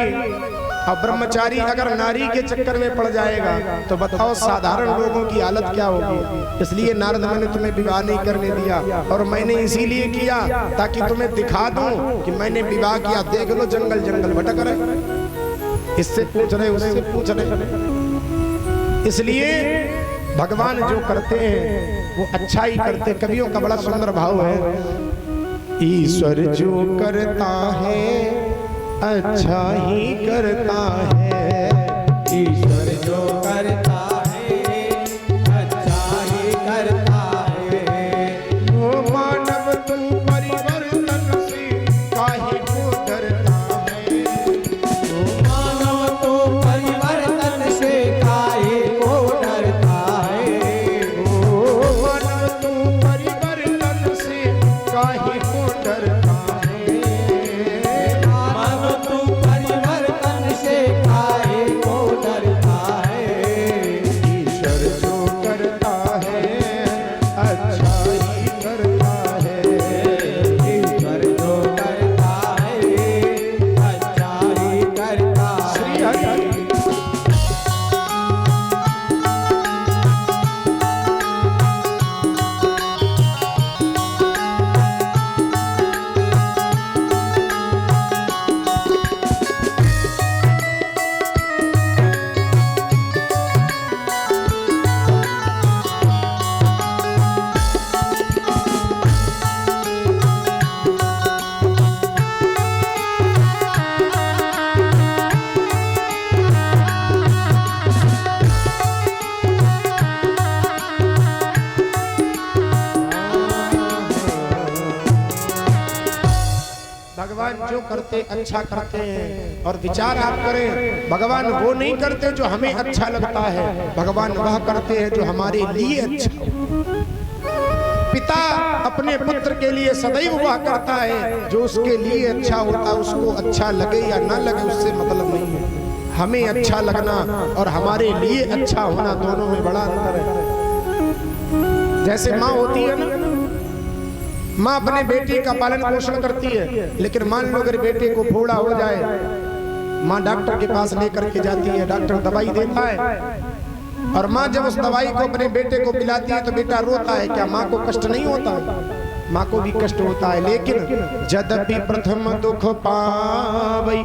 और ब्रह्मचारी अगर नारी के चक्कर में पड़ जाएगा तो बताओ साधारण लोगों की हालत क्या होगी। इसलिए नारद मैंने तुम्हें विवाह नहीं करने दिया, और मैंने इसीलिए किया ताकि तुम्हें दिखा दूं कि मैंने विवाह किया। देख लो जंगल जंगल भटक रहे, इससे पूछ रहे उससे पूछ रहे। इसलिए भगवान जो करते हैं वो अच्छा ही करते। कवियों का बड़ा सुंदर भाव है, ईश्वर जो करता है अच्छा ही करता है, ईश्वर जो करता है अच्छा ही करता है। वो मानव तू परिवर्तन से काहे को डरता है, वो मानव तो परिवर्तन से काहे को डरता है, वो मानव तू परिवर्तन से काहे को डरता है। भगवान जो करते अच्छा करते हैं। और विचार आप करें, भगवान वो नहीं करते जो हमें अच्छा लगता है, भगवान वह करते हैं जो हमारे लिए अच्छा। पिता अपने पुत्र के लिए सदैव वह करता है जो उसके लिए अच्छा होता है। उसको अच्छा लगे या ना लगे उससे मतलब नहीं है। हमें अच्छा लगना और हमारे लिए अच्छा होना, दोनों में बड़ा अंतर है। जैसे माँ होती है ना, माँ अपने बेटी का पालन पोषण करती है, लेकिन मान लो अगर बेटे को फोड़ा हो जाए, माँ डॉक्टर के पास लेकर के जाती है, डॉक्टर दवाई देता है, और माँ जब उस दवाई को अपने बेटे को पिलाती है तो बेटा रोता है। क्या माँ को कष्ट नहीं होता? माँ को भी कष्ट होता है। लेकिन जदपि प्रथम दुख पावई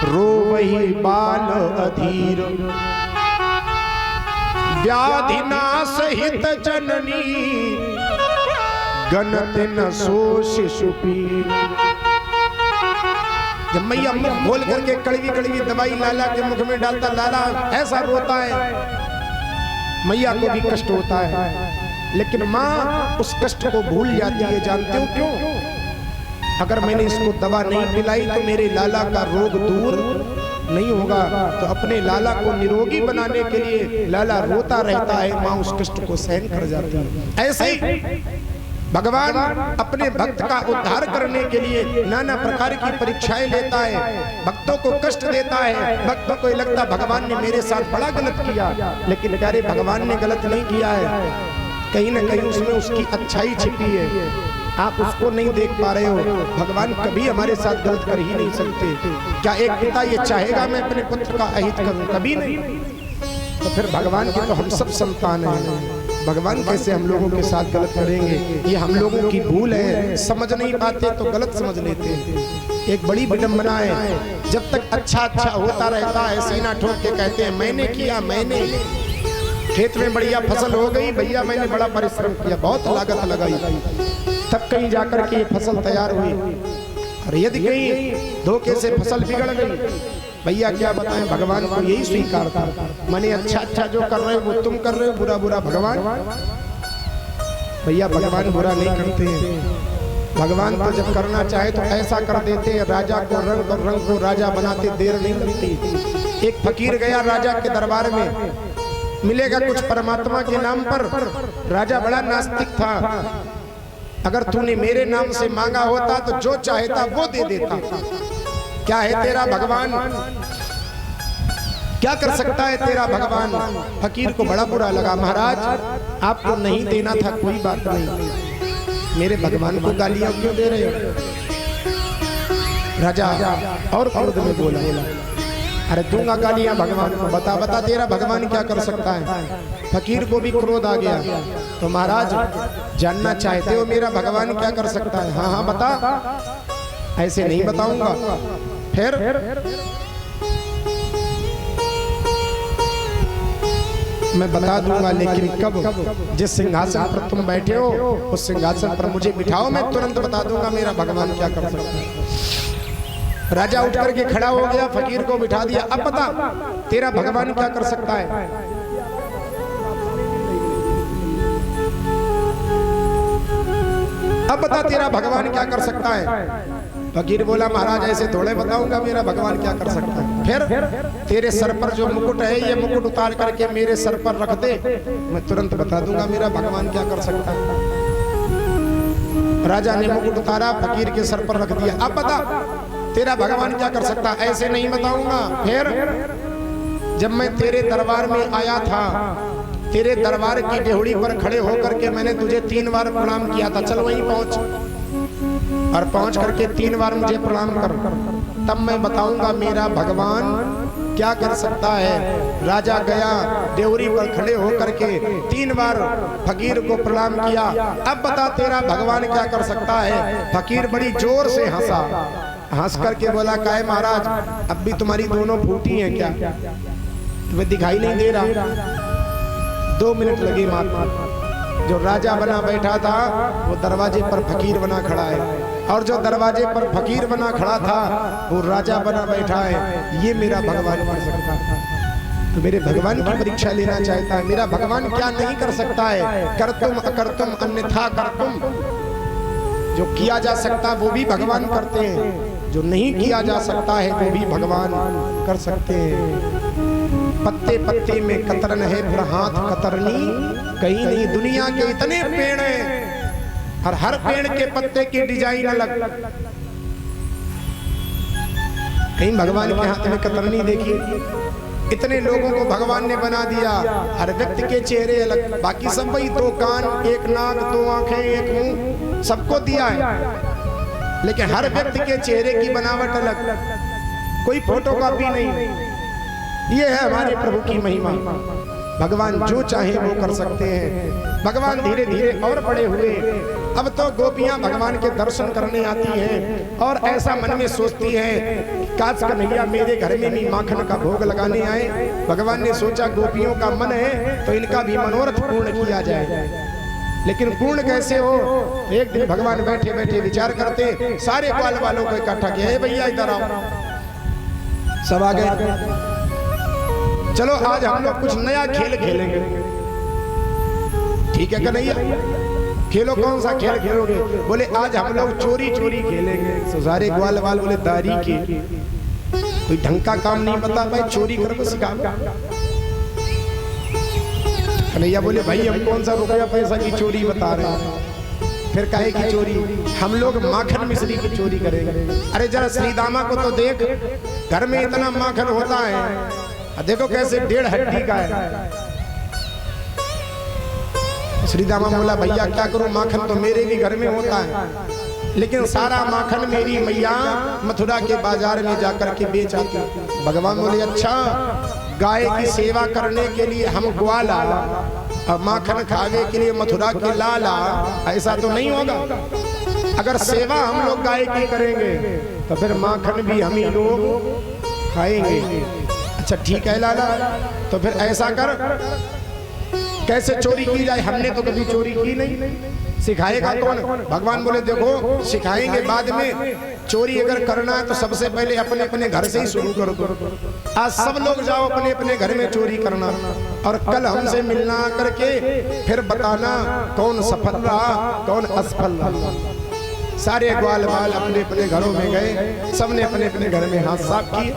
रोवहि बाल अधीर, व्याधि नाश हित जननी गणत न सो शिशु पीर। जब मैया मुख खोल करके कड़वी कड़वी दवाई लाला के मुख में डालता, लाला ऐसा रोता है, मैया को भी कष्ट होता है। लेकिन माँ उस कष्ट को भूल जाती है। जानते हो क्यों? अगर मैंने इसको दवा नहीं पिलाई तो मेरे लाला का रोग दूर नहीं होगा। तो अपने लाला को निरोगी बनाने के लिए लाला रोता रहता है, माँ उस कष्ट को सहन कर जाती है। ऐसे ही भगवान अपने भक्त का उद्धार करने के लिए नाना प्रकार की परीक्षाएं लेता है, भक्तों को कष्ट देता है। भक्तों को लगता भगवान ने मेरे साथ बड़ा गलत किया, लेकिन प्यारे भगवान ने गलत नहीं किया है। कहीं ना कहीं उसमें उसकी अच्छाई छिपी है, आप उसको नहीं देख पा रहे हो। भगवान कभी हमारे साथ गलत कर ही नहीं सकते। क्या एक पिता ये चाहेगा मैं अपने पुत्र का अहित करूं? कभी नहीं। तो फिर भगवान की तो हम सब संतान हैं, भगवान कैसे हम लोगों के साथ गलत करेंगे? ये हम लोगों की भूल है, समझ नहीं पाते तो गलत समझ लेते हैं। एक बड़ी विडंबना है, जब तक अच्छा अच्छा होता रहता है सीना ठोक के कहते हैं मैंने किया, मैंने। खेत में बढ़िया फसल हो गई, भैया मैंने बड़ा परिश्रम किया, बहुत लागत लगाई, तब कहीं जाकर के ये फसल तैयार हुई। और यदि कहीं धोखे से फसल बिगड़ गई, भैया क्या बताएं, भगवान को यही स्वीकार था। मैंने अच्छा अच्छा जो कर रहे हो वो तुम कर रहे हो, बुरा बुरा भगवान। भैया भगवान बुरा नहीं करते हैं। भगवान तो जब करना चाहे तो ऐसा कर देते हैं, राजा को रंग और रंग को राजा बनाते देर नहीं लगती। एक फकीर गया राजा के दरबार में, मिलेगा कुछ परमात्मा के नाम पर। राजा बड़ा नास्तिक था, अगर तूने मेरे नाम से मांगा होता तो जो चाहता वो दे देता। क्या है तेरा भगवान? क्या कर सकता है तेरा भगवान? फकीर को बड़ा बुरा लगा, महाराज आपको नहीं देना था कोई बात नहीं, मेरे भगवान को गालियां क्यों दे रहे हो? राजा और क्रोध में बोला, अरे दूंगा गालियां भगवान को, बता बता तेरा भगवान क्या कर सकता है? फकीर को भी क्रोध आ गया। तो महाराज जानना चाहते हो मेरा भगवान क्या कर सकता है? हाँ हाँ बता। ऐसे नहीं बताऊंगा। फिर मैं बता दूंगा, लेकिन कब? जिस सिंहासन पर तुम बैठे हो उस सिंहासन पर मुझे बिठाओ, मैं तुरंत बता दूंगा मेरा भगवान क्या कर सकता है। राजा उठ करके खड़ा हो गया, फकीर को बिठा दिया। अब बता तेरा भगवान क्या कर सकता है? अब बता तेरा भगवान क्या कर सकता है? फकीर बोला, महाराज ऐसे थोड़े बताऊंगा मेरा भगवान क्या कर सकता है। फिर तेरे सर पर जो मुकुट है ये मुकुट उतार करके मेरे सर पर रख दे, मैं तुरंत बता दूंगा मेरा भगवान क्या कर सकता है। राजा ने मुकुट उतारा, फकीर के सर पर रख दिया। अब बता तेरा भगवान क्या कर सकता है? ऐसे नहीं बताऊंगा। फिर जब मैं तेरे दरबार में आया था, तेरे दरबार की डेहड़ी पर खड़े होकर के मैंने तुझे 3 बार प्रणाम किया था, चल वहीं पहुंच, और पहुंच करके 3 बार मुझे प्रणाम कर, तब मैं बताऊंगा मेरा भगवान क्या कर सकता है। राजा गया, डेहड़ी पर खड़े होकर के 3 बार फकीर को प्रणाम किया। अब बता तेरा भगवान क्या कर सकता है? फकीर बड़ी जोर से हंसा, हंस करके बोला, काहे महाराज अब भी तुम्हारी दोनों फूटी हैं क्या? तुम्हें दिखाई नहीं दे रहा? 2 मिनट लगे मात्र। जो राजा बना बैठा था वो दरवाजे पर फकीर बना खड़ा है, और जो दरवाजे पर फकीर बना खड़ा था वो राजा बना बैठा है। ये मेरा भगवान कर सकता है। तो मेरे भगवान की परीक्षा लेना चाहता है, मेरा भगवान क्या नहीं कर सकता है? कर्तुम अकर्तुम अन्यथा कर्तुम। जो किया जा सकता वो भी भगवान करते हैं, जो नहीं किया जा सकता है वो भी भगवान कर सकते हैं। पत्ते पत्ते में कतरन है पर हाथ कतरनी कहीं नहीं। दुनिया के इतने पेड़ हैं और हर पेड़ के पत्ते की डिजाइन अलग। कहीं भगवान के हाथ में कतरनी देखिए। इतने लोगों को भगवान ने बना दिया, हर व्यक्ति के चेहरे अलग, बाकी सब वही, 2 कान, 1 नाक, 2 आंखें, 1 मुंह, सबको दिया है, लेकिन हर व्यक्ति के चेहरे की बनावट अलग, कोई फोटोकॉपी नहीं। ये है हमारे प्रभु की महिमा। भगवान जो चाहे वो कर सकते हैं। भगवान धीरे धीरे और बड़े हुए। अब तो गोपियां भगवान के दर्शन करने आती हैं और ऐसा मन में सोचती हैं, काश कन्हैया मेरे घर में भी माखन का भोग लगाने आए। भगवान ने सोचा गोपियों का मन है तो इनका भी मनोरथ पूर्ण किया जाए, लेकिन पूर्ण कैसे हो। एक दिन भगवान बैठे बैठे विचार करते, सारे ग्वाल वालों को इकट्ठा किया, भैया इधर आओ। सब आ गए, चलो आज हम लोग कुछ नया खेल खेलेंगे। ठीक है कन्हैया, खेलो। कौन सा खेल खेलोगे? बोले आज हम लोग चोरी चोरी खेलेंगे। तो सारे ग्वाल वाल बोले दारी के कोई ढंग का काम नहीं बता भाई, चोरी करके सिखा। कन्हैया बोले भाई हम कौन सा रुपया पैसा की चोरी बता रहे हैं। फिर कहे की चोरी, हम लोग माखन मिश्री की चोरी करेंगे। अरे जरा श्रीदामा को तो देख, घर में इतना माखन होता है, देखो कैसे 1.5 हड्डी का है। श्रीदामा बोला भैया क्या करूं, माखन तो मेरे भी घर में होता है, लेकिन सारा माखन मेरी मैया मथुरा के बाजार में जाकर के बेच आती। भगवान बोले अच्छा, गाय की सेवा करने के लिए हम ग्वाला और माखन खावे के लिए मथुरा के लाला, ऐसा तो नहीं होगा। अगर सेवा हम लोग गाय की करेंगे तो फिर माखन भी हम ही लोग खाएंगे। अच्छा ठीक है लाला, तो फिर ऐसा कर, कैसे चोरी की जाए, हमने तो कभी चोरी की नहीं, सिखाएगा कौन? भगवान बोले देखो सिखाएंगे बाद में, चोरी अगर करना है तो सबसे पहले अपने अपने घर से ही शुरू करो। आज सब लोग जाओ अपने अपने घर में चोरी करना, और कल हमसे मिलना करके फिर बताना कौन सफल रहा कौन असफल रहा। सारे ग्वाल बाल अपने अपने घरों में गए, सबने अपने अपने घर में हाथ साफ किए।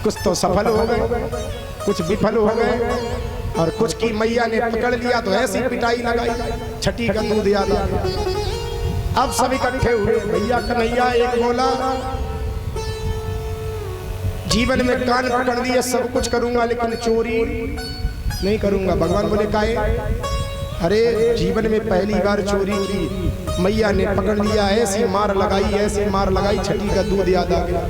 कुछ तो सफल हो गए, कुछ विफल हो गए, और कुछ की मैया ने पकड़ लिया तो ऐसी पिटाई लगाई, छठी का दूध याद आ गया। अब सब इकट्ठे हुए, भैया कन्हैया एक बोला जीवन में कान पकड़ लिए, सब कुछ करूंगा लेकिन चोरी नहीं करूंगा। भगवान बोले काहे? अरे जीवन में पहली बार चोरी की, मैया ने पकड़ लिया, ऐसी मार लगाई, ऐसी मार लगाई, छठी का दूध याद आ गया,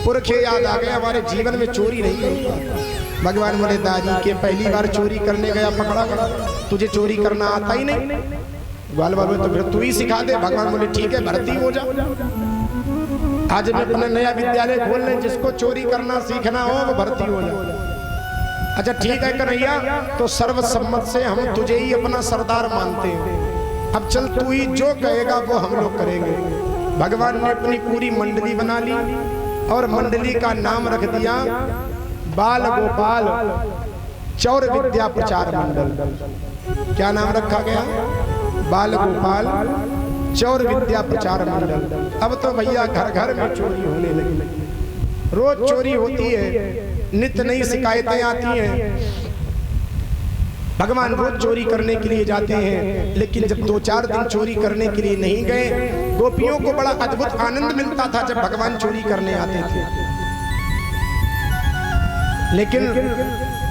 पुरखे याद आ गए, हमारे जीवन में चोरी नहीं करता। भगवान बोले दादी के पहली बार चोरी करने गया, पकड़ा गया, तुझे चोरी करना आता ही नहीं। ग्वाल वालों तो फिर तू ही सिखा दे। भगवान बोले ठीक है भर्ती हो जा, आज मैं अपना नया विद्यालय खोल ले, जिसको चोरी करना सीखना हो वो भर्ती हो जा। अच्छा ठीक है कन्हैया, तो सर्वसम्मत से हम तुझे ही अपना सरदार मानते हैं, अब चल तू ही जो कहेगा वो हम लोग करेंगे। भगवान ने अपनी पूरी मंडली बना ली और मंडली का नाम रख दिया बाल गोपाल चौर विद्या प्रचार मंडल। क्या नाम रखा गया? बाल गोपाल चौर विद्या प्रचार मंडल। अब तो भैया घर घर में चोरी होने लगी, रोज चोरी होती है, नित्य नई शिकायतें आती हैं। भगवान रोज चोरी करने के लिए जाते हैं, लेकिन जब 2-4 दिन चोरी करने के लिए नहीं गए, गोपियों को बड़ा अद्भुत आनंद मिलता था जब भगवान चोरी करने आते थे। लेकिन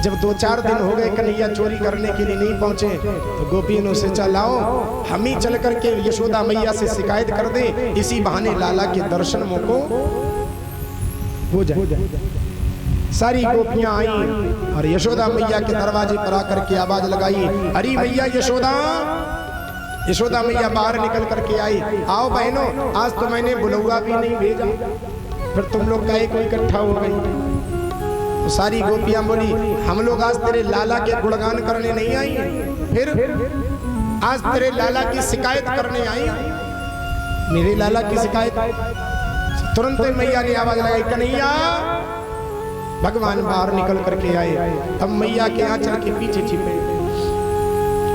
जब 2-4 दिन हो गए कन्हैया चोरी करने के लिए नहीं पहुंचे, तो गोपियों ने सोचा लाओ हम ही चल करके यशोदा मैया से शिकायत कर दें, इसी बहाने लाला के दर्शन मौको हो जाए। सारी गोपियां आई और यशोदा मैया के दरवाजे पर आकर के आवाज लगाई, अरे मैया यशोदा। यशोदा मैया बाहर निकल करके आई, आओ बहनों आज तो मैंने बुलौआ भी नहीं भेजा। फिर तुम लोग का एक इकट्ठा हो गई। तो सारी गोपियां बोली हम लोग आज तेरे लाला के गुणगान करने नहीं आई, फिर आज तेरे लाला की शिकायत करने आई। मेरे लाला की शिकायत? तुरंत मैया ने आवाज लगाई, कन्हैया। भगवान बाहर निकल करके आए, अब मैया के आंचल के पीछे छिपे।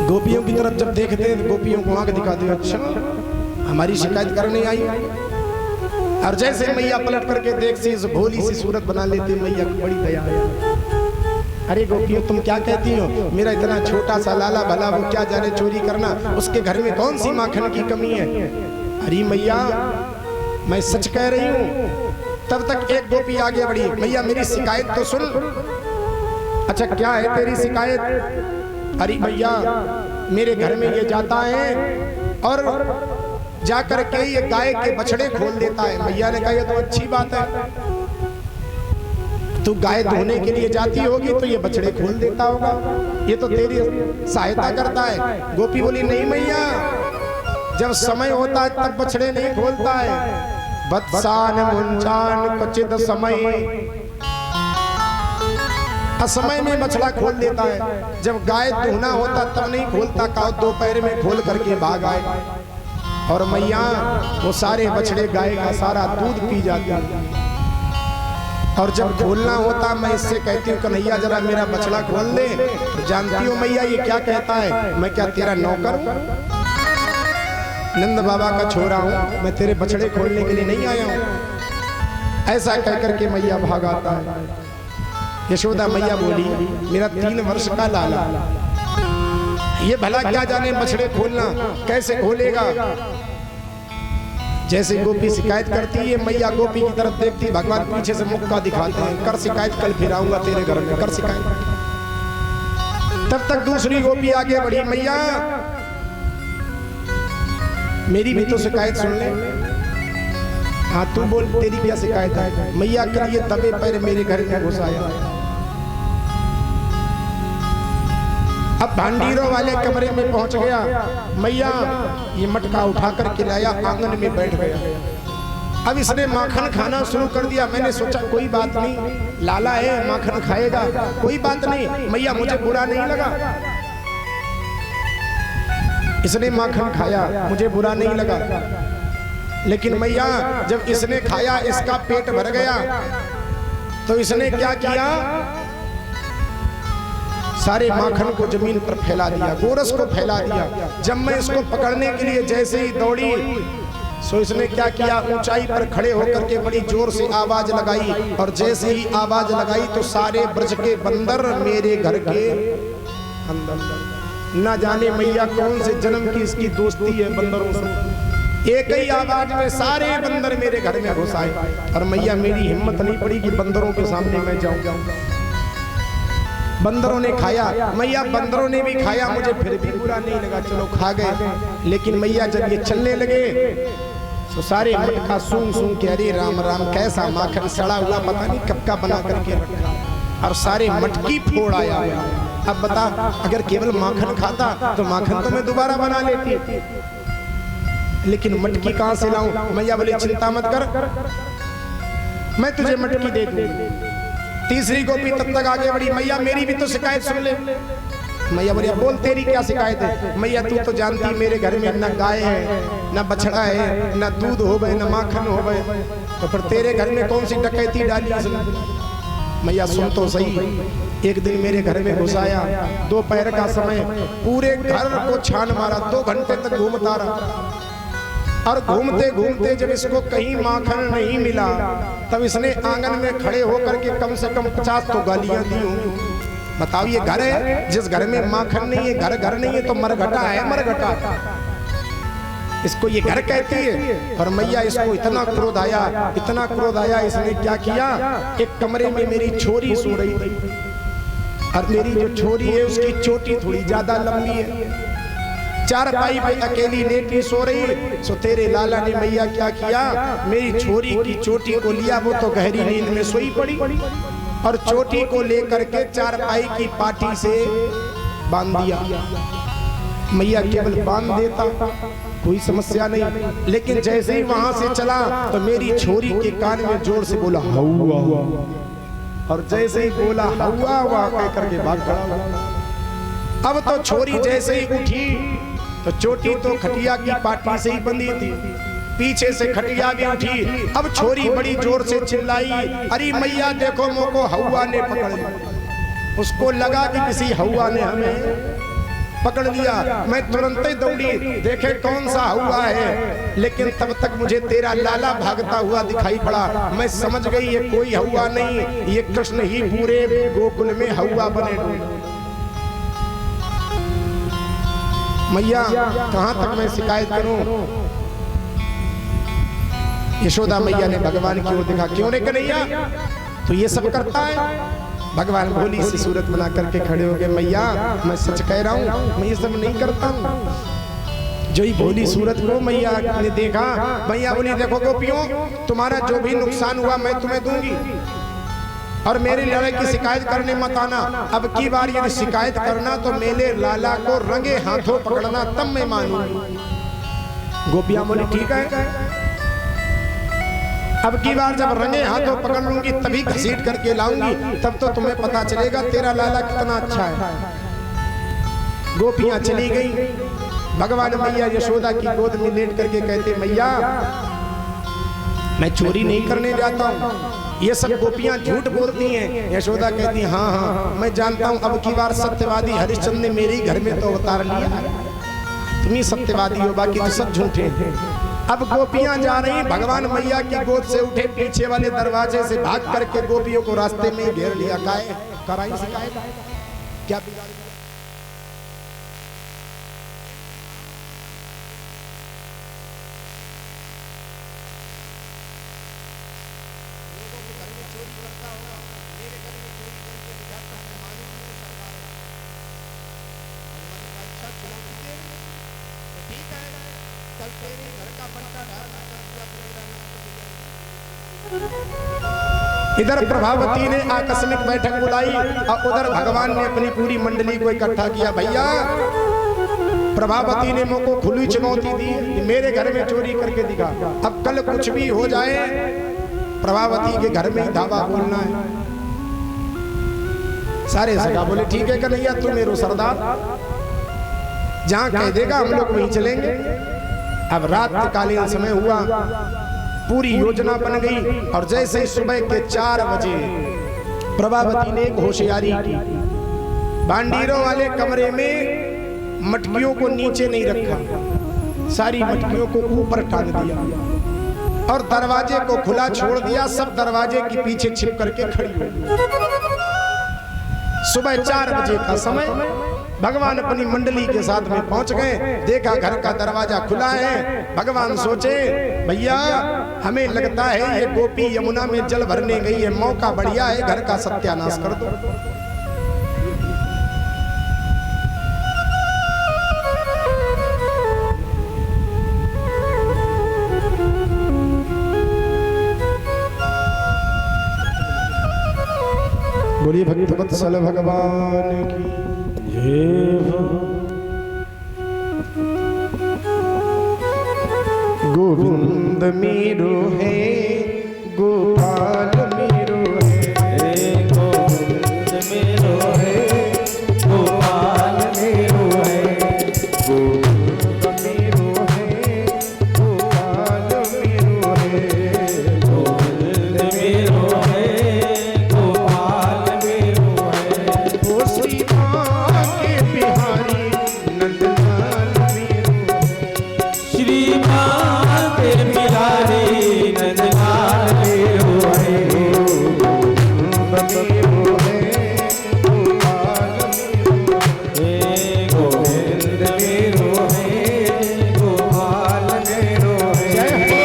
गोपियों की तरफ जब देखते हैं गोपियों को आंख दिखाते, अच्छा हमारी शिकायत करने आई। और जैसे मैया पलट करके देख सी इस भोली सी सूरत बना लेती, मैया को बड़ी दया है। अरे गोपियों तुम क्या कहती हो, मेरा इतना छोटा सा लाला भला वो क्या जाने चोरी करना, उसके घर में कौन सी माखन की कमी है। अरे मैया मैं सच कह रही हूँ। तब तक एक गोपी आगे बढ़ी, मैया मेरी शिकायत तो सुन। अच्छा क्या है तेरी शिकायत? अरे भैया मेरे घर में ये जाता है और जाकर के ये गाय के बछड़े खोल देता है। मैया ने कहा ये तो अच्छी बात है, तू गाय धोने के लिए जाती होगी तो ये बछड़े खोल देता होगा, ये तो तेरी सहायता करता है। गोपी बोली नहीं मैया, जब समय होता है तब बछड़े नहीं खोलता है। वत्सान मुंचान क्वचित समय, असमय में बछड़ा खोल देता है। जब गाय धोना होता तब नहीं खोलता, का दोपहर में खोल करके भाग आए। और मैया वो सारे बछड़े गाय का सारा दूध पी जाते हैं। और जब खोलना होता मैं इससे कहती हूँ कन्हैया जरा मेरा बछड़ा खोल दे, तो जानती हो मैया ये क्या कहता है, मैं क्या तेरा नौकर, नंद बाबा का छोरा हूँ, मैं तेरे बछड़े खोलने के लिए नहीं आया हूँ। ऐसा कहकर के मैया भाग आता है। यशोदा मैया बोली मेरा 3 वर्ष का लाला, ये भला क्या जाने बछड़े खोलना, कैसे खोलेगा। जैसे गोपी शिकायत करती है, मैया गोपी की तरफ देखती, भगवान पीछे से मुक्का दिखाते हैं, कर शिकायत कल फिर आऊंगा तेरे घर में, कर शिकायत। तब तक दूसरी गोपी आगे बढ़ी, मैया मेरी भी तो शिकायत सुन ले। हाँ तू बोल तेरी क्या शिकायत है। मैया कल ये दबे पैर मेरे घर में घुस आया। अब भांडीरों वाले कमरे में पहुंच गया, मैया ये मटका उठा कर के लाया, आंगन में बैठ गया। अब इसने माखन खाना शुरू कर दिया। मैंने सोचा कोई बात नहीं, लाला है माखन खाएगा, कोई बात नहीं, मैया मुझे बुरा नहीं लगा। इसने माखन खाया, मुझे बुरा नहीं लगा। लेकिन मैया जब इसने खाया, इसका पेट भर गया, तो इसने क्या किया, सारे माखन को जमीन पर फैला दिया, गोरस को फैला दिया। जब मैं इसको पकड़ने के लिए जैसे ही दौड़ी, सो इसने क्या किया, ऊंचाई पर खड़े होकर के बड़ी जोर से आवाज लगाई। और जैसे ही आवाज लगाई तो सारे ब्रज के बंदर मेरे घर के अंदर, ना जाने मैया कौन से जन्म की इसकी दोस्ती है बंदरों से, एक ही आवाज में सारे बंदर मेरे घर में घुस आए। और मैया मेरी हिम्मत नहीं पड़ी कि बंदरों के सामने मैं जाऊं। बंदरों ने खाया, मैया बंदरों ने भी खाया, मुझे फिर भी बुरा नहीं लगा, चलो खा गए। लेकिन मैया जब ये चलने लगे तो सारे मटका सूंघ सूंघ के अरे राम राम कैसा माखन सड़ा हुआ, पता नहीं कब का बना करके रखा, और सारे मटकी फोड़ आया। अब बता अगर केवल माखन खाता तो माखन तो मैं दोबारा बना लेती, लेकिन मटकी कहां से लाऊं। मैया बोले चिंता मत कर, मैं तुझे मटकी दे दूंगी। तीसरी गोपी तब तक आगे बढ़ी, मैया मेरी भी तो शिकायत सुन ले। मैया बोली बोल तेरी क्या शिकायत है। मैया तू तो जानती मेरे घर में न गाय है, न बछड़ा है, न दूध हो गए, न माखन हो गए, तो फिर तेरे घर में कौन सी डकैती डाली इसने। मैया सुन तो सही, एक दिन मेरे घर में घुस आया, दोपहर का समय, पूरे घर को छान मारा, 2 घंटे तक घूमता रहा। और घूमते घूमते जब इसको कहीं माखन नहीं मिला, तब इसने आंगन में खड़े होकर के कम से कम 50 तो गालियां दी होंगी। बताओ ये घर है, जिस घर में माखन नहीं है, घर घर नहीं है तो मरघटा है, मरघटा, इसको ये घर कहती है। और मैया इसको इतना क्रोध आया, इतना क्रोध आया, इसने क्या किया, एक कमरे में मेरी छोरी सो रही थी, और मेरी जो छोरी है उसकी चोटी थोड़ी ज्यादा लंबी है, चारपाई पे अकेली लेटी सो रही। सो तेरे लाला ने मैया क्या किया, मेरी छोरी की चोटी को लिया, वो तो गहरी नींद में सोई पड़ी, और चोटी को लेकर के चारपाई की पाटी से बांध दिया। मैया केवल बांध देता कोई समस्या नहीं, लेकिन जैसे ही वहां से चला तो मेरी छोरी के कान में जोर से बोला हौवा, और जैसे ही बोला हौवा हुआ कह करके भाग खड़ा। अब तो छोरी जैसे ही उठी तो चोटी तो खटिया की पाटी से ही बंधी थी, पीछे से खटिया भी उठी। अब छोरी बड़ी जोर से चिल्लाई, अरे मैया देखो मोको हौवा ने पकड़ लिया। उसको लगा कि किसी हौवा ने हमें पकड़ लिया। मैं तुरंत ही दौड़ी, देखे कौन सा हुआ है, लेकिन तब तक मुझे तेरा लाला भागता हुआ दिखाई पड़ा। मैं समझ गई ये कोई हुआ नहीं, ये कृष्ण ही पूरे गोकुल में हुआ बने। मैया कहां तक मैं शिकायत करूं? यशोदा मैया ने भगवान की ओर देखा, क्यों रे कन्हैया तो ये सब करता है? भगवान भोली सी सूरत बना करके खड़े हो गए, मैया मैं सच कह रहा हूं, मैं ये सब नहीं करता हूं। जो ही भोली सूरत को मैया ने देखा, मैया बोली देखो गोपियों, तुम्हारा जो भी नुकसान हुआ मैं तुम्हें दूंगी, और मेरी लड़ाई की शिकायत करने मत आना। अब की बार यदि शिकायत करना तो मेरे लाला को रंगे हाथों पकड़ना, तब मैं मानूंगी। गोपियां बोली ठीक है, अब की बार जब रंगे हाथों पकड़ लूंगी तभी घसीट करके लाऊंगी, तब तो तुम्हें पता चलेगा तेरा लाला कितना अच्छा है। गोपियां चली गई। भगवान मैया यशोदा की गोद में लेट करके कहते, मैया मैं चोरी नहीं करने जाता हूँ, ये सब गोपियां झूठ बोलती हैं। यशोदा कहती हाँ हाँ मैं जानता हूँ, अब की बार सत्यवादी हरिश्चंद्र ने मेरे ही घर में तो अवतार लिया है, तुम ही सत्यवादी हो, बाकी तो सब झूठे हैं। अब गोपियां जा रही, भगवान मैया की गोद से उठे, पीछे वाले दरवाजे से भाग करके गोपियों को रास्ते में घेर लिया। कराई शिकायत क्या? इधर प्रभावती ने आकस्मिक बैठक बुलाई और उधर भगवान ने अपनी पूरी मंडली को इकट्ठा किया। भैया प्रभावती ने मुझको खुली चुनौती दी, मेरे घर में चोरी करके दिखा, अब कल कुछ भी हो जाए प्रभावती के घर में ही धावा बोलना है। सारे सगा बोले ठीक है कन्हैया, तू मेरो सरदार, जहां कह देगा हम लोग वहीं चलेंगे। अब रात कालीन समय हुआ, पूरी योजना बन गई, और जैसे सुबह के 4 बजे प्रभावती ने एक होशियारी की, भांडीरों वाले कमरे में मटकियों को नीचे नहीं रखा, सारी मटकियों को ऊपर टांग दिया और दरवाजे को खुला छोड़ दिया। सब दरवाजे के पीछे छिप करके खड़ी हुई। सुबह 4 बजे का समय, भगवान अपनी मंडली के साथ में पहुंच गए, देखा घर का दरवाजा खुला है। भगवान सोचे भैया हमें लगता है ये गोपी यमुना में जल भरने गई है, मौका बढ़िया है, घर का सत्यानाश कर दो। बोलिए भक्तवत्सल भगवान की गोविंद मेरो है, गोपाल मेरो है, गोविंद मेरो है, गोपाल मेरो है, गोविंद मेरो है, गोपाल मेरो है, गोविंद मेरो है, गोपाल मेरो है, ओ श्री माँ के बिहारी नंदलाल मेरो है, श्री माँ के बिहारी नंदलाल मेरो है, गोविंद मेरो है, गोपाल मेरो है, गोविंद मेरो है, गोपाल मेरो है। जय हो।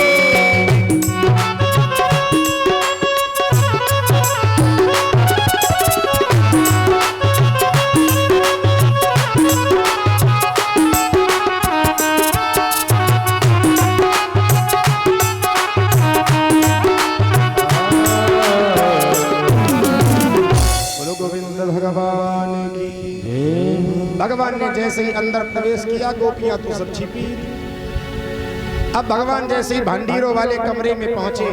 बोलो गोविंद भगवान की। भगवान ने जैसे ही अंदर प्रवेश किया, गोपियां तो सब छिपी। अब भगवान जैसे ही भांडीरों वाले कमरे में पहुंचे,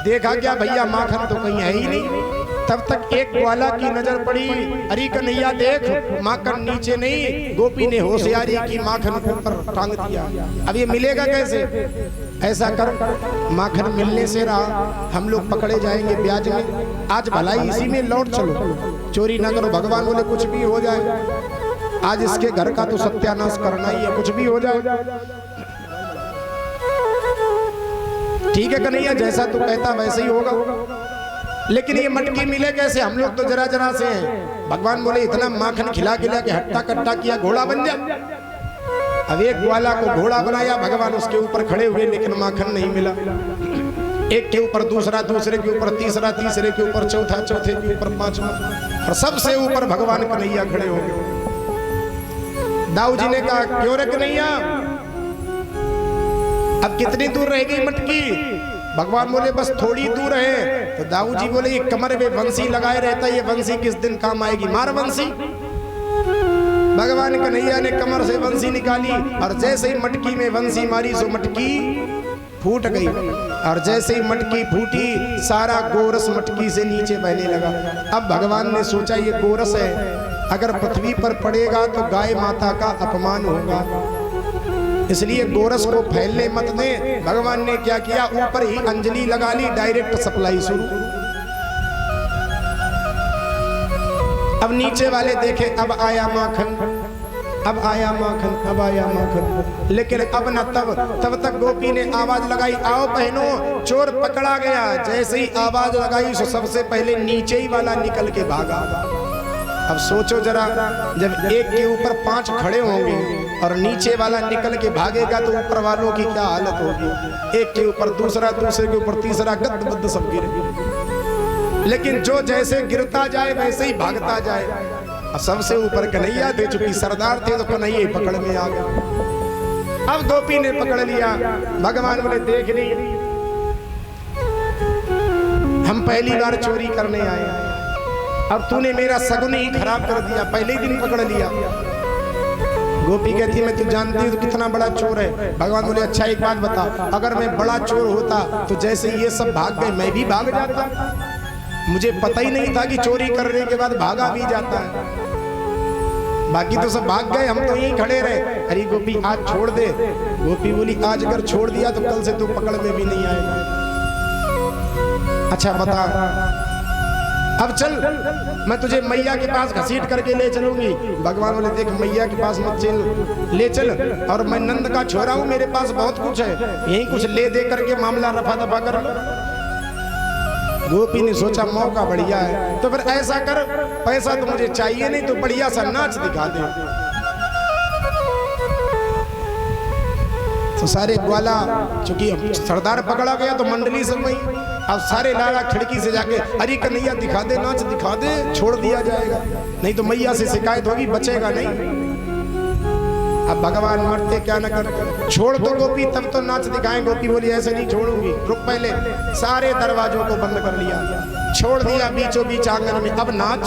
देखा क्या भैया माखन तो कहीं है ही नहीं। तब तक एक ग्वाला की नजर पड़ी, अरे कन्हैया देख माखन नीचे नहीं। गोपी ने होशियारी की, माखन को ऊपर टांग दिया। अब ये मिलेगा कैसे? ऐसा कर, माखन मिलने से रहा, हम लोग पकड़े जाएंगे ब्याज में, आज भलाई इसी में लौट चलो, चोरी ना करो। भगवान बोले कुछ भी हो जाए। आज इसके घर का तो सत्यानाश करना ही है, कुछ भी हो जाए। ठीक है कन्हैया, जैसा तू कहता वैसे ही होगा, लेकिन ये मटकी मिले कैसे? हम लोग तो जरा जरा से हैं। भगवान बोले इतना माखन खिला खिला के हट्टा कट्टा किया, घोड़ा बन जा। अब एक ग्वाला को घोड़ा बनाया भगवान, उसके ऊपर खड़े हुए, लेकिन माखन नहीं मिला। एक के ऊपर दूसरा, दूसरे के ऊपर तीसरा, तीसरे के ऊपर चौथा, चौथे के ऊपर पांचवा, और सबसे ऊपर भगवान कन्हैया खड़े हो गए। दाऊ जी ने कहा क्यों रे कन्हैया, अब कितनी दूर रहेगी मटकी? भगवान बोले बस थोड़ी दूर है। तो दाऊ जी बोले ये कमर में बंसी लगाए रहता है, ये बंसी किस दिन काम आएगी, मार बंसी। भगवान कन्हैया ने कमर से बंसी निकाली, और जैसे ही मटकी में बंसी मारी सो मटकी फूट गई, और जैसे ही मटकी फूटी सारा गोरस मटकी से नीचे बहने लगा। अब भगवान ने सोचा ये गोरस है, अगर पृथ्वी पर पड़ेगा तो गाय माता का अपमान होगा, इसलिए गोरस को फैलने मत दे। भगवान ने क्या किया, ऊपर ही अंजलि लगा ली, डायरेक्ट सप्लाई शुरू। अब नीचे वाले देखे, अब आया माखन, अब आया माखन, अब आया माखन, लेकिन अब न तब तक गोपी ने आवाज लगाई, आओ बहनों चोर पकड़ा गया। जैसे ही आवाज लगाई सो सबसे पहले नीचे ही वाला निकल के भागा। अब सोचो जरा, जब एक के ऊपर 5 खड़े होंगे और नीचे वाला निकल के भागेगा तो ऊपर वालों की क्या हालत होगी। एक के ऊपर दूसरा, दूसरे के ऊपर तीसरा, गद्द बद्द सब गिरे। लेकिन जो जैसे गिरता जाए वैसे ही भागता जाए। अब सबसे ऊपर कन्हैया थे, चूंकि सरदार थे तो कन्हैया पकड़ में आ गया। अब गोपी ने पकड़ लिया। भगवान बोले देख ली, हम पहली बार चोरी करने आए, अब तूने मेरा सगुन ही खराब कर दिया, पहले ही दिन पकड़ लिया। गोपी कहती मैं तू जानती हूँ तो कितना बड़ा चोर है। भगवान बोले अच्छा एक बात बता, अगर मैं बड़ा चोर होता तो जैसे ये सब भाग गए मैं भी भाग जाता। मुझे पता ही नहीं था कि चोरी करने के बाद भागा भी जाता है। बाकी तो सब भाग गए, हम तो यहीं खड़े रहे। अरे गोपी आज छोड़ दे। गोपी बोली आज अगर छोड़ दिया तो कल से तू पकड़ में भी नहीं आएगा। अच्छा बता, अब चल मैं तुझे मैया के पास घसीट करके ले चलूंगी। भगवान बोले देख मैया के पास मत चल, ले चल, और मैं नंद का छोरा हूं, मेरे पास बहुत कुछ है, यही कुछ ले दे करके मामला रफा दफा कर लो। गोपी ने सोचा मौका बढ़िया है, तो फिर ऐसा कर, पैसा तो मुझे चाहिए नहीं, तो बढ़िया सा नाच दिखा दे। तो सारे ग्वाला, चूंकि सरदार पकड़ा गया तो मंडली सब वही, अब सारे लाला खिड़की से जाके अरे कन्हैया दिखा दे, नाच दिखा दे, छोड़ दिया जाएगा, नहीं तो मैया से शिकायत होगी, बचेगा नहीं। अब भगवान मरते क्या न कर, छोड़ दो गोपी तब तो नाच दिखाएं। गोपी बोली ऐसे नहीं छोड़ूंगी, रुक पहले। सारे दरवाजों को बंद कर लिया, छोड़ दिया बीचों बीच आंगन में, अब नाच।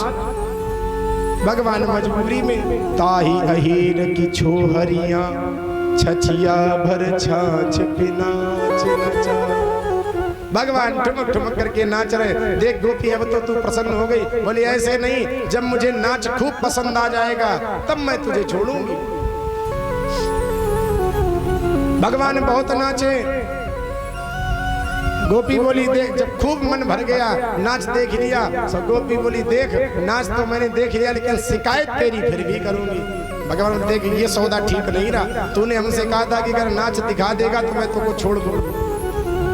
भगवान मजबूरी में ताही अहीर की छोहरियां छछिया भर छाछ पे नाच नचा। भगवान ठुमक ठुमक करके नाच रहे। देख गोपी अब तो तू प्रसन्न हो गई। बोली ऐसे नहीं, जब मुझे नाच खूब पसंद आ जाएगा तब मैं तुझे छोड़ूंगी। भगवान बहुत नाचे। गोपी बोली देख, जब खूब मन भर गया, नाच देख लिया, सब गोपी बोली देख नाच तो मैंने देख लिया, लेकिन शिकायत तेरी फिर भी करूंगी। भगवान देख ये सौदा ठीक नहीं रहा, तूने हमसे कहा था कि अगर नाच दिखा देगा तो मैं तुमको छोड़ दूं,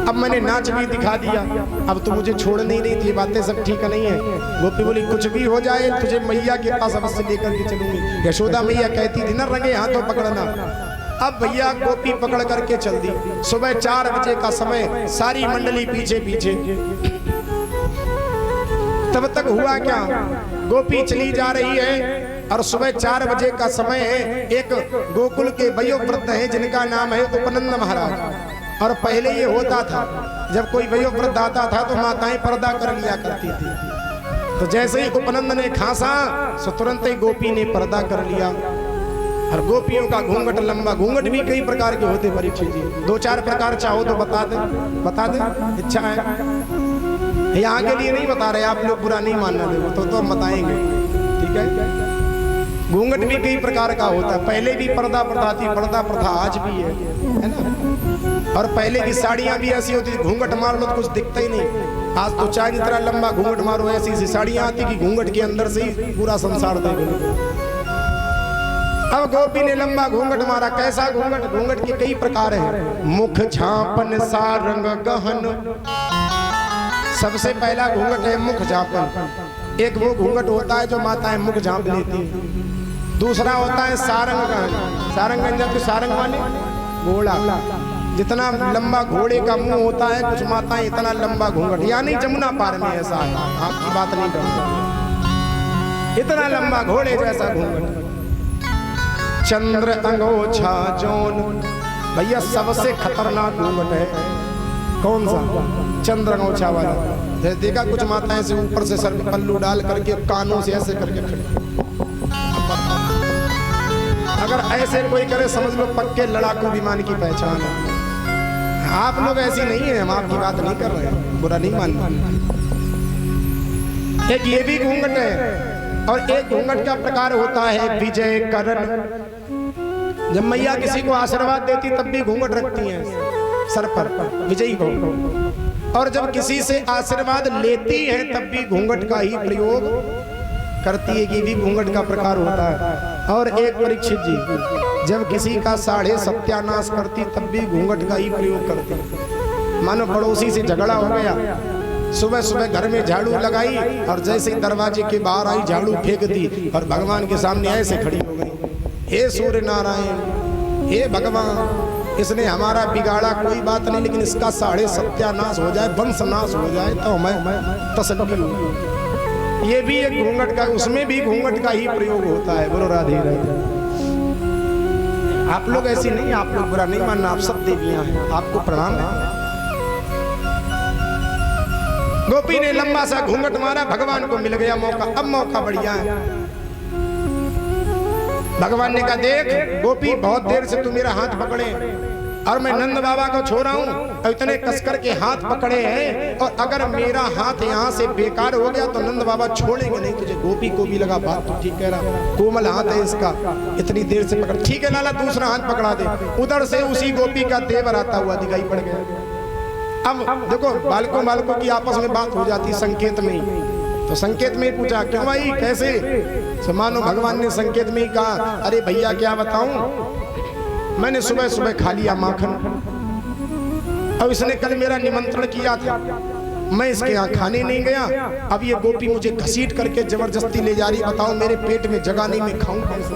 अब मैंने नाच भी दिखा दिया, अब तो मुझे छोड़ नहीं रही थी, बातें सब ठीक नहीं है। गोपी बोली कुछ भी हो जाए तुझे मैया के पास अवश्य लेकर के चलूंगी। यशोदा मैया कहती थी न रंगे हाथों पकड़ना। अब भैया गोपी पकड़ करके चल दी। सुबह 4 बजे का समय, सारी मंडली पीछे पीछे। तब तक हुआ क्या, गोपी चली जा रही है और सुबह 4 बजे का समय है। एक गोकुल के वयोवृद्ध है जिनका नाम है उपनंद महाराज। और पहले ये होता था, जब कोई वयोवृद्ध आता था तो माताएं पर्दा कर लिया करती थी। तो जैसे ही उपनंद ने खांसा तो तुरंत ही गोपी ने पर्दा कर लिया। और गोपियों का घूंघट लंबा, घूंघट भी कई प्रकार के होते परीक्षित जी, 2-4 प्रकार चाहो तो बता दे, इच्छा है। यहाँ के लिए नहीं बता रहे, आप लोग बुरा नहीं मानना देखो तो हम बताएंगे, ठीक है। घूंघट भी कई प्रकार का होता है, पहले भी पर्दा प्रथा थी, पर्दा प्रथा आज भी है ना। और पहले की साड़ियां भी ऐसी होती थी, घूंघट मार लो तो कुछ दिखता ही नहीं। आज तो चाहे जितना लंबा घूंघट मारो, ऐसी साड़ियां आती कि घूंघट के अंदर से ही पूरा संसार देख लो। अब गोपी ने लंबा घूंघट मारा। कैसा घूंघट? घूंघट के कई प्रकार हैं। मुख झांपन सारंग गहन, सबसे पहला घूंघट है मुख झांपन। एक वो घूंघट होता है जो माताएं मुख झांप लेती हैं। दूसरा होता है सारंग गहन। सारंग गहन, सारंग माने घोड़ा, जितना लंबा घोड़े का मुंह होता है, कुछ माताएं इतना लंबा घूंघट, यानी जमुना पार में ऐसा है, आपकी बात नहीं करूंगा, इतना लंबा घोड़े जैसा घूंघट। चंद्र अंगोछा जौन, भैया सबसे खतरनाक घूंघट है। कौन सा? चंद्र अंगोछा वाला। जैसे देखा कुछ माताएं से ऊपर से सर पे पल्लू डाल करके कानों से ऐसे करके खड़ी, अगर ऐसे कोई करे समझ लो पक्के लड़ाकू विमान की पहचान है। आप लोग ऐसी नहीं है, हम आपकी बात नहीं कर रहे हैं, बुरा नहीं मानना। एक ये भी घूंघट है, और एक घूंघट का प्रकार होता है विजय करण। जब मैया किसी को आशीर्वाद देती तब भी घूंघट रखती हैं सर पर, विजयी को। और जब किसी से आशीर्वाद लेती हैं तब भी घूंघट का ही प्रयोग करती है, कि भी घूंघट का प्रकार होता है। और एक परीक्षित जी जब किसी का साढ़े सत्यानाश करती तब भी घूंघट का ही प्रयोग करती। मानो पड़ोसी से झगड़ा हो गया, सुबह सुबह घर में झाड़ू लगाई और जैसे ही दरवाजे के बाहर आई झाड़ू फेंक दी और भगवान के सामने ऐसे खड़ी हो गई। हे सूर्य नारायण, हे भगवान, इसने हमारा बिगाड़ा कोई बात नहीं, लेकिन इसका साढ़े सत्यानाश हो जाए, वंशनाश हो जाए तो हमें तसल्ली हो। ये भी एक घूंघट का, उसमें भी घूंघट का ही प्रयोग होता है। बोलो राधे राधे। आप लोग ऐसी नहीं, आप लोग बुरा नहीं मानना, आप सब देवियां हैं, आपको प्रणाम है। गोपी ने लंबा सा घूंघट मारा, भगवान को मिल गया मौका। अब मौका बढ़िया है। भगवान ने कहा देख गोपी, बहुत देर से तू मेरा हाथ पकड़े और मैं नंद बाबा को छोड़ा हूं, और इतने कसकर के हाथ पकड़े हैं, और अगर मेरा हाथ यहाँ से बेकार हो गया तो नंद बाबा छोड़ेंगे नहीं तुझे। गोपी को भी लगा बात तो ठीक कह रहा, कोमल हाथ है इसका, इतनी देर से पकड़। ठीक है लाला, दूसरा हाथ पकड़ा दे। उधर से उसी गोपी का देवर आता हुआ दिखाई पड़ गया। अब देखो बालकों बालकों की आपस में बात हो जाती संकेत में ही, तो संकेत में ही पूछा क्यों भाई कैसे? तो मानो भगवान ने संकेत में ही कहा, अरे भैया क्या बताऊं, मैंने सुबह सुबह खा लिया माखन, अब इसने कल मेरा निमंत्रण किया था, मैं इसके यहाँ खाने नहीं गया, अब ये गोपी मुझे घसीट करके जबरदस्ती ले जा रही, बताओ मेरे पेट में जगह नहीं, मैं खाऊं कैसे?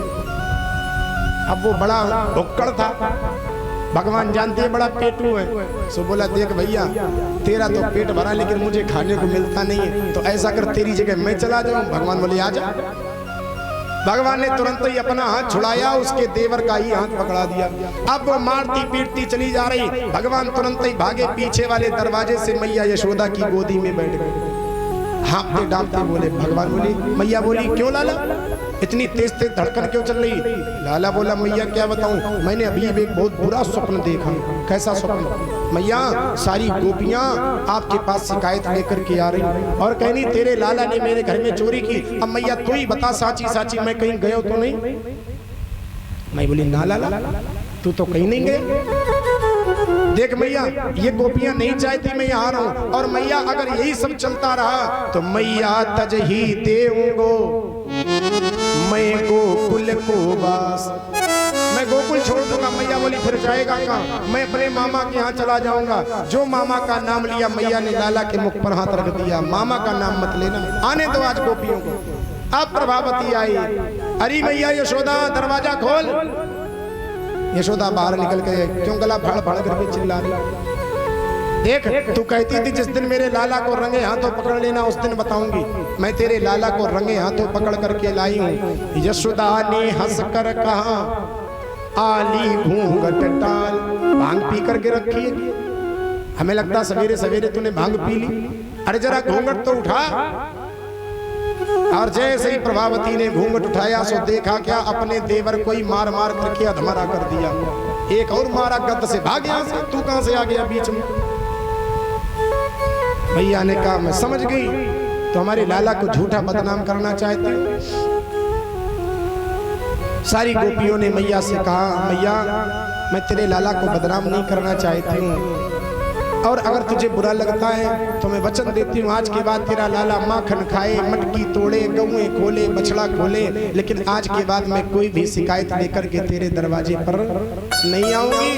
अब वो बड़ा भुक्कड़ था, भगवान जानते हैं बड़ा पेटू है, सो बोला देख भैया तेरा तो पेट भरा लेकिन मुझे खाने को मिलता नहीं है, तो ऐसा कर तेरी जगह मैं चला जाऊं। भगवान बोले आ जा। भगवान ने तुरंत ही अपना हाथ छुड़ाया, उसके देवर का ही हाथ पकड़ा दिया। अब वो मारती पीटती चली जा रही, भगवान तुरंत ही भागे, पीछे वाले दरवाजे से मैया यशोदा की गोदी में बैठ गए। हाँफते डांपते बोले, भगवान बोली, मैया बोली क्यों लाला इतनी तेज तेज धड़कन क्यों चल रही? लाला बोला मैया क्या बताऊं, मैंने अभी एक बहुत बुरा स्वप्न देखा। कैसा स्वप्न? मैया सारी गोपियां आपके पास शिकायत लेकर के आ रही और कहनी तेरे लाला ने मेरे घर में चोरी की। अब मैया तू ही बता साची साची, मैं कहीं गयो तो नहीं? मैं बोली ना लाला तू तो कहीं नहीं गए। देख मैया ये गोपियां नहीं चाहती मैं यहाँ आ रहा हूँ, और मैया अगर यही सब चलता रहा तो मैया तज ही देऊंगो मैं गोकुल को बास, मैं गोकुल छोड़ दूंगा। मैया बोली फिर जाएगा कहाँ? मैं अपने मामा के यहाँ चला जाऊंगा। जो मामा का नाम लिया, मैया ने लाला के मुख पर हाथ रख दिया, मामा का नाम मत लेना, आने दो आज गोपियों को। अब प्रभावती आई, अरे मैया यशोदा दरवाजा खोल। यशोदा बाहर निकल के क्यों गला फाड़ फाड़ करके चिल्ला रही? देख तू कहती थी जिस दिन मेरे लाला को रंगे हाथों पकड़ लेना उस दिन बताऊंगी, मैं तेरे लाला को रंगे हाथों पकड़ करके लाई हूँ। यशोदा ने हंस कर कहा, आली घूंघट टाल, भांग पी करके रखी है, हमें लगता सवेरे सवेरे तूने भांग पी ली, अरे जरा घूंघट तो उठा। और जैसे ही प्रभावती ने घूंघट उठाया सो देखा क्या, अपने देवर को ही मार मार करके अधमरा कर दिया। एक और मारा गद्द से, भाग यहाँ से, तू कहां से आ गया बीच में? भैया ने कहा मैं समझ गई, तो हमारे लाला को झूठा बदनाम करना चाहते हो। सारी गोपियों ने मैया से कहा, मैया मैं तेरे लाला को बदनाम नहीं करना चाहती हूँ, और अगर तुझे बुरा लगता है तो मैं वचन देती हूँ, आज के बाद तेरा लाला माखन खाए, मटकी तोड़े, गौएं खोले, बछड़ा खोले, लेकिन आज के बाद मैं कोई भी शिकायत लेकर के तेरे दरवाजे पर नहीं आऊंगी।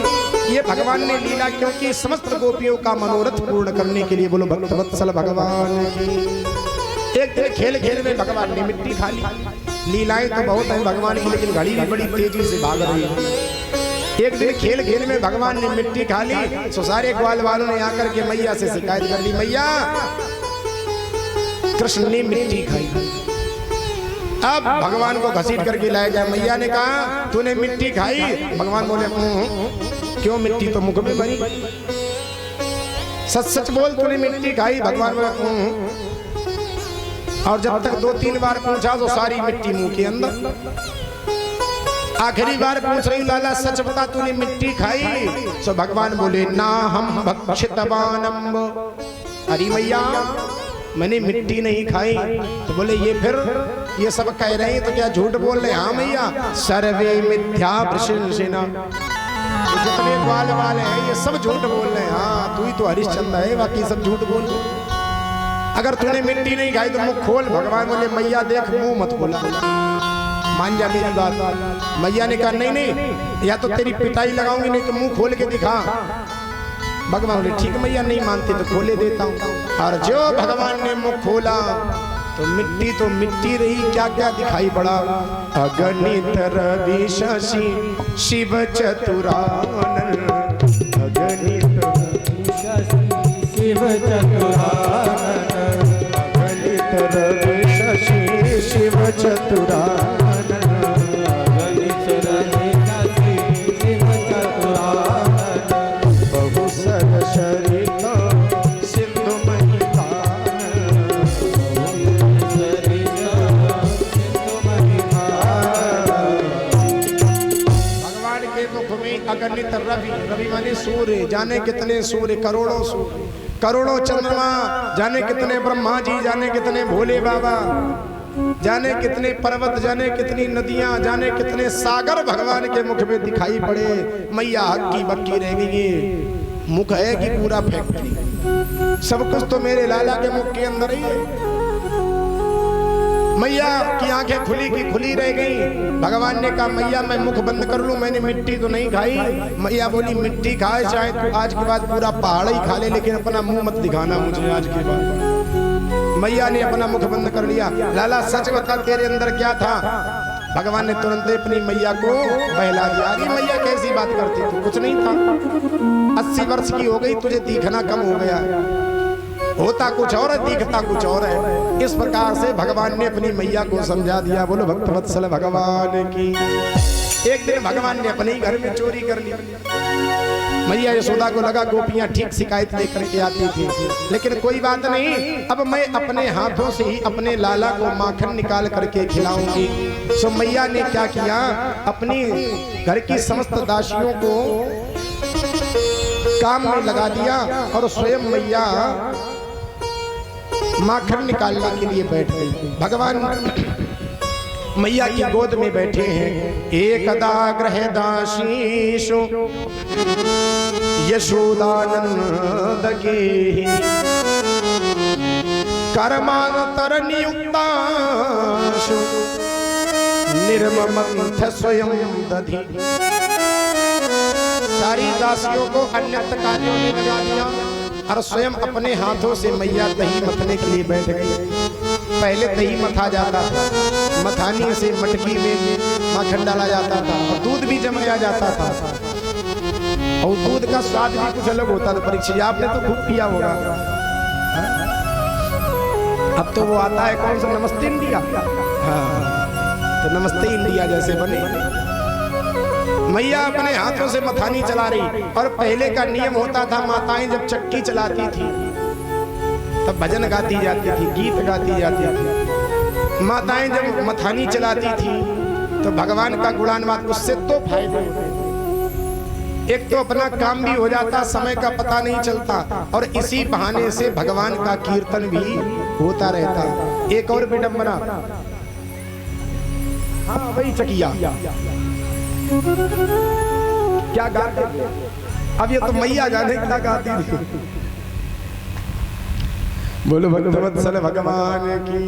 ये भगवान ने लीला, क्योंकि समस्त गोपियों का मनोरथ पूर्ण करने के लिए। बोलो भक्तवत्सल भगवान की। एक दिन खेल खेल में भगवान ने मिट्टी खा ली। लीलाएं तो बहुत है भगवान की, लेकिन घड़ी भी बड़ी तेजी से भाग रही है। एक दिन खेल खेल में भगवान ने मिट्टी खा ली, तो सारे ग्वाल वालों ने आकर के मैया से शिकायत कर ली, मैया कृष्ण ने मिट्टी खाई। अब भगवान को घसीट करके लाया गया। मैया ने कहा तूने मिट्टी खाई? भगवान बोले क्यों, मिट्टी तो मुख में भरी, सच सच बोल तूने मिट्टी खाई? भगवान बोले और जब तक 2-3 बार पूछा तो सारी मिट्टी मुंह के अंदर। आखिरी बार पूछ रही, लाला सच बता तूने मिट्टी खाई? तो भगवान बोले ना हम भक्षितवानम। अरे मैया मैंने मिट्टी नहीं खाई। तो बोले ये फिर ये सब कह रहे हैं तो क्या झूठ बोल रहे? हाँ मैया, सर्वे मिथ्या प्रशंसिना, जितने ग्वाल वाले हैं ये सब झूठ बोल रहे हैं। हाँ तू ही तो हरिश्चंद्र है, बाकी सब झूठ बोल रहे। अगर तूने मिट्टी नहीं खाई तो मुंह खोल। भगवान बोले मैया देख मुंह मत खोला, मान जा मेरी बात। मैया ने कहा नहीं नहीं, या तो तेरी पिटाई लगाऊंगी, नहीं तो मुंह खोल के दिखा। भगवान बोले ठीक मैया, नहीं मानती तो खोले देता हूँ। और जो भगवान ने मुंह खोला तो मिट्टी रही, क्या क्या दिखाई पड़ा? अगणित रवि शशि शिव चतुरानन, अगणित शिव चतुरानन, अगणित रवि शशि शिव चतुरानन, अगणित रवि शशि शिव चतुरानन, बहुसर शरीर सिंधु महितानन, बहुसर सिंधु महितानन। भगवान के मुख में अगणित रवि माने सूर्य, जाने कितने सूर्य, करोड़ों सूर्य, करोड़ों चंद्रमा, जाने कितने ब्रह्मा जी, जाने कितने भोले बाबा, जाने कितने पर्वत, जाने कितनी नदियां, जाने कितने सागर भगवान के मुख में दिखाई पड़े। मैया हक्की बक्की रह गई। मुख है कि पूरा फैक्ट्री, सब कुछ तो मेरे लाला के मुख के अंदर ही है। मैया की आंखें खुली की खुली रह गई। भगवान ने कहा मैया मैं मुख बंद कर लूं, मैंने मिट्टी तो नहीं खाई। मैया बोली मिट्टी खाए चाहे तू आज के बाद पूरा पहाड़ ही खा ले, लेकिन अपना मुंह मत दिखाना मुझे आज के बाद। मैया ने अपना मुख बंद कर लिया। लाला सच बता तेरे अंदर क्या था? भगवान ने तुरंत अपनी मैया को बहला दिया। अरे मैया कैसी बात करती तू, कुछ नहीं था, 80 वर्ष की हो गई, तुझे दिखना कम हो गया, होता कुछ और है दिखता कुछ और है। इस प्रकार से भगवान ने अपनी मैया को समझा दिया। बोलो भक्तवत्सल भगवान की। एक दिन भगवान ने अपने ही घर में चोरी कर ली। मैया यशोदा को लगा गोपियां ठीक शिकायत लेकर के आती थी, लेकिन कोई बात नहीं, अब मैं अपने हाथों से ही अपने लाला को माखन निकाल करके खिलाऊंगी। सो मैया ने क्या किया, अपनी घर की समस्त दासियों को काम में लगा दिया और स्वयं मैया माखन निकालने के लिए बैठ गई। भगवान मैया की गोद में बैठे हैं। एकदा गृह दासीषु यशोदानंद के कर्मांतर नियुक्ताशु निर्ममंथ स्वयं दधि। सारी दासियों को अन्यत्र कार्यों में लगा दिया और स्वयं अपने हाथों से मैया दही मथने के लिए बैठ गई। पहले दही मथा जाता था, मथानी से मटकी में माखन डाला जाता था और दूध भी जमाया जाता था, और दूध का स्वाद भी कुछ अलग होता था। परीक्षा आपने तो खूब पिया होगा। अब तो वो आता है कौन सा, नमस्ते इंडिया। हाँ, तो नमस्ते इंडिया जैसे बने। मैया अपने हाथों से मथानी चला रही। और पहले का नियम होता था, माताएं जब चक्की चलाती थी तब भजन गाती जाती थी, गीत गाती जाती थी। माताएं जब मथानी चलाती थी तो भगवान का गुणानुवाद, उससे तो फायदे होते। एक तो अपना काम भी हो जाता, समय का पता नहीं चलता, और इसी बहाने से भगवान का कीर्तन भी होता रहता। एक और विडंबना, हाँ वही चकिया क्या गाते थे, अब ये तो मैया जाने क्या गाती थी। बोलो भक्तवत्सल भगवान की।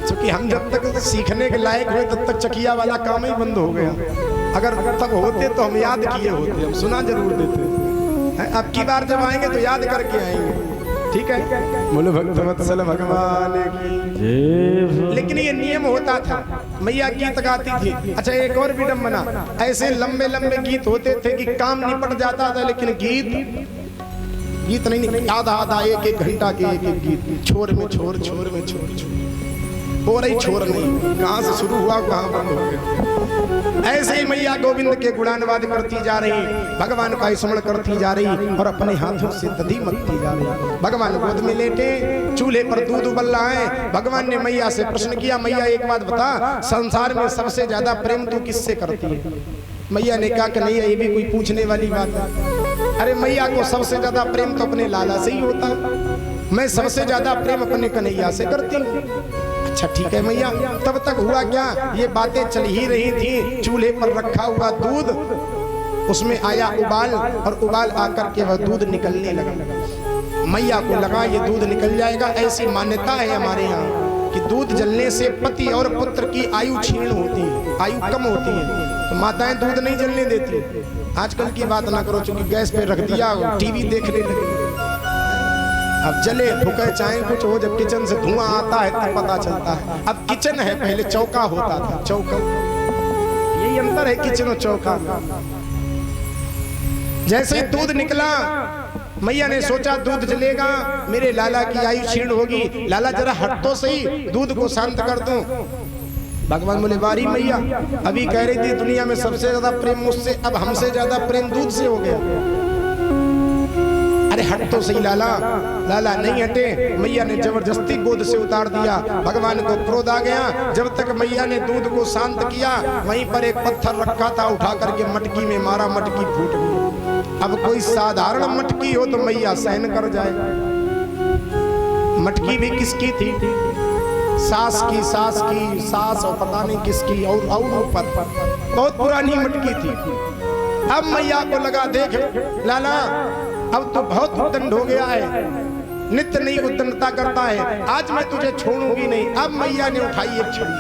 क्योंकि हम जब तक सीखने के लायक हुए तब तक चकिया वाला काम ही बंद हो गया। अगर तब होते तो हम याद किए होते, हम सुना जरूर देते। अब की बार जब आएंगे तो याद करके आएंगे, ठीक है। बोलो भक्तवत्सल भगवान की। लेकिन ये नियम होता था, मैया गीत गाती थी। अच्छा एक और विडंबना, ऐसे लंबे लंबे गीत होते थे कि काम निपट जाता था, लेकिन गीत नहीं, आधा आधा एक एक घंटा के एक एक गीत, छोर में छोर, छोर में छोर, हो रही छोर नहीं, कहाँ से शुरू हुआ कहाँ बंद हो गया। ऐसे ही मैया गोविंद के गुणानुवाद करती जा रही, भगवान का स्मरण करती जा रही और अपने हाथों से दधी मथती जा रही। भगवान गोद में लेटे, चूल्हे पर दूध उबल रहा है। भगवान ने मैया से प्रश्न किया, मैया एक बात बता, संसार में सबसे ज्यादा प्रेम तू किससे करती है? मैया ने कहा कि नहीं, ये भी कोई पूछने वाली बात है। अरे मैया को सबसे ज्यादा प्रेम तो अपने लाला से ही होता है, मैं सबसे ज्यादा प्रेम अपने कन्हैया से करती हूँ। अच्छा ठीक है मैया। तब तक हुआ क्या, ये बातें चल ही रही थी। चूल्हे पर रखा हुआ दूध, उसमें आया उबाल और उबाल आकर के वह दूध निकलने लगा। मैया को लगा ये दूध निकल जाएगा। ऐसी मान्यता है हमारे यहाँ कि दूध जलने से पति और पुत्र की आयु क्षीण होती है, आयु कम होती है, तो माताएं दूध नहीं जलने देती। आजकल की बात ना करो, चूंकि गैस पे रख दिया, टीवी देखने लगे, अब जले फूके चाहे कुछ हो, जब किचन से धुआं आता है तब पता चलता है। अब किचन है, पहले चौका होता था, चौका, यही अंतर है किचन और चौका। जैसे दूध निकला, मैया ने सोचा दूध जलेगा, मेरे लाला की आयु क्षीण होगी, लाला जरा हट तो सही, दूध को शांत कर दूं। भगवान बोले बारी मैया, अभी कह रही थी दुनिया में सबसे ज्यादा प्रेम मुझसे, अब हमसे ज्यादा प्रेम दूध से हो गया। अरे हट तो सही लाला। लाला नहीं हटे, मैया ने जबरदस्ती गोद से उतार दिया। भगवान को क्रोध आ गया। जब तक मैया ने दूध को शांत किया, वहीं पर एक पत्थर रखा था, उठा करके मटकी में मारा, मटकी फूट गई। अब कोई साधारण मटकी हो तो मैया सहन कर जाए, मटकी भी किसकी थी? सास की, सास की सास, और पता नहीं किसकी, और ऊपर बहुत पुरानी मटकी थी। अब मैया को लगा, देख लाला अब तो बहुत उद्दंड हो गया है, नित्य नहीं उद्दंडता करता है, आज मैं तुझे छोड़ूंगी नहीं। अब मैया ने उठाई एक छड़ी,